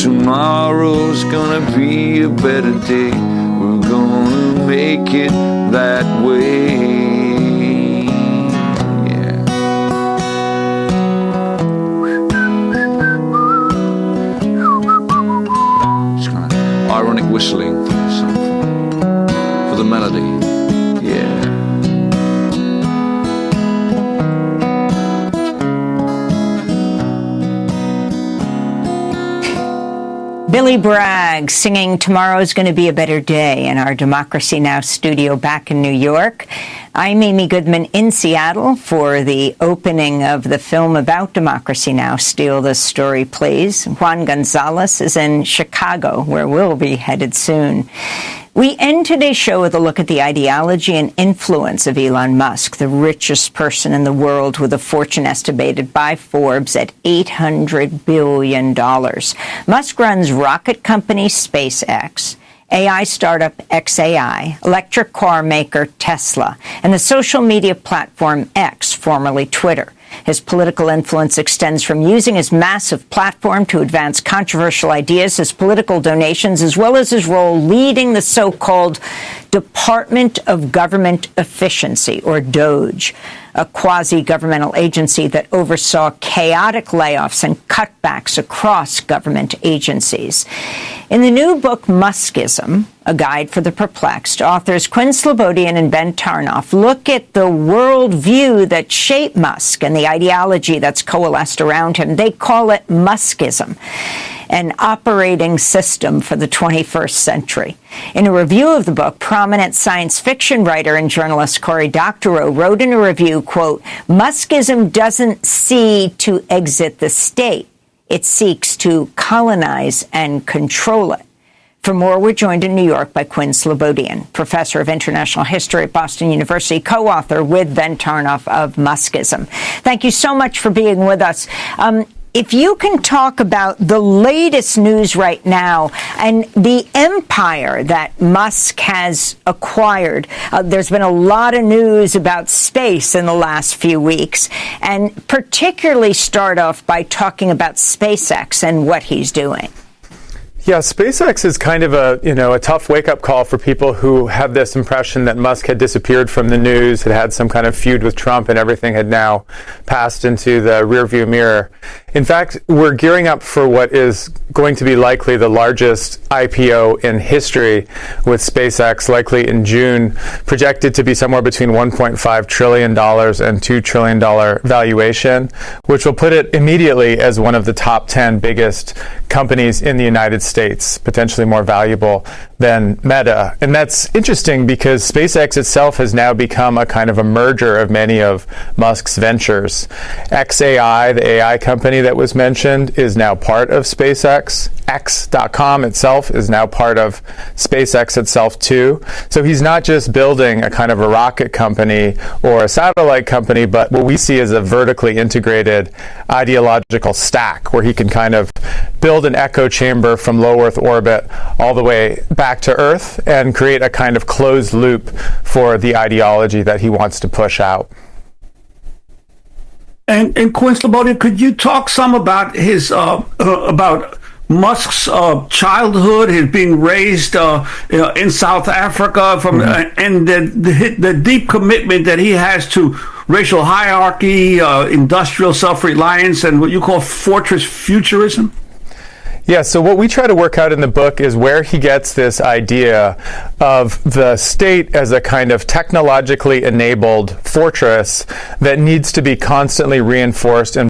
tomorrow's gonna be a better day. We're gonna make it that way. Ironic whistling for the melody. Yeah. Billy Bragg singing Tomorrow's Going to Be a Better Day in our Democracy Now! Studio back in New York. I'm Amy Goodman in Seattle for the opening of the film about Democracy Now! Steal This Story, Please. Juan Gonzalez is in Chicago, where we'll be headed soon. We end today's show with a look at the ideology and influence of Elon Musk, the richest person in the world with a fortune estimated by Forbes at $800 billion. Musk runs rocket company SpaceX, AI startup XAI, electric car maker Tesla, and the social media platform X, formerly Twitter. His political influence extends from using his massive platform to advance controversial ideas, his political donations, as well as his role leading the so-called Department of Government Efficiency, or DOGE, a quasi-governmental agency that oversaw chaotic layoffs and cutbacks across government agencies. In the new book, Muskism, a guide for the perplexed, authors Quinn Slobodian and Ben Tarnoff look at the worldview that shaped Musk and the ideology that's coalesced around him. They call it Muskism, an operating system for the 21st century. In a review of the book, prominent science fiction writer and journalist Cory Doctorow wrote in a review, quote, Muskism doesn't seek to exit the state. It seeks to colonize and control it. For more, we're joined in New York by Quinn Slobodian, professor of international history at Boston University, co-author with Ben Tarnoff of Muskism. Thank you so much for being with us. If you can talk about the latest news right now and the empire that Musk has acquired. There's been a lot of news about space in the last few weeks, and particularly start off by talking about SpaceX and what he's doing. Yeah, SpaceX is kind of a tough wake-up call for people who have this impression that Musk had disappeared from the news, had some kind of feud with Trump, and everything had now passed into the rearview mirror. In fact, we're gearing up for what is going to be likely the largest IPO in history with SpaceX, likely in June, projected to be somewhere between $1.5 trillion and $2 trillion valuation, which will put it immediately as one of the top 10 biggest companies in the United States, potentially more valuable than Meta. And that's interesting because SpaceX itself has now become a kind of a merger of many of Musk's ventures. xAI, the AI company that was mentioned, is now part of SpaceX. X.com itself is now part of SpaceX itself too. So he's not just building a kind of a rocket company or a satellite company, but what we see as a vertically integrated ideological stack where he can kind of build an echo chamber from low Earth orbit all the way back to Earth and create a kind of closed loop for the ideology that he wants to push out. And Quinn Slobodian, could you talk some about his about Musk's childhood, his being raised in South Africa, from and the deep commitment that he has to racial hierarchy, industrial self-reliance, and what you call fortress futurism? Yeah, so what we try to work out in the book is where he gets this idea of the state as a kind of technologically enabled fortress that needs to be constantly reinforced and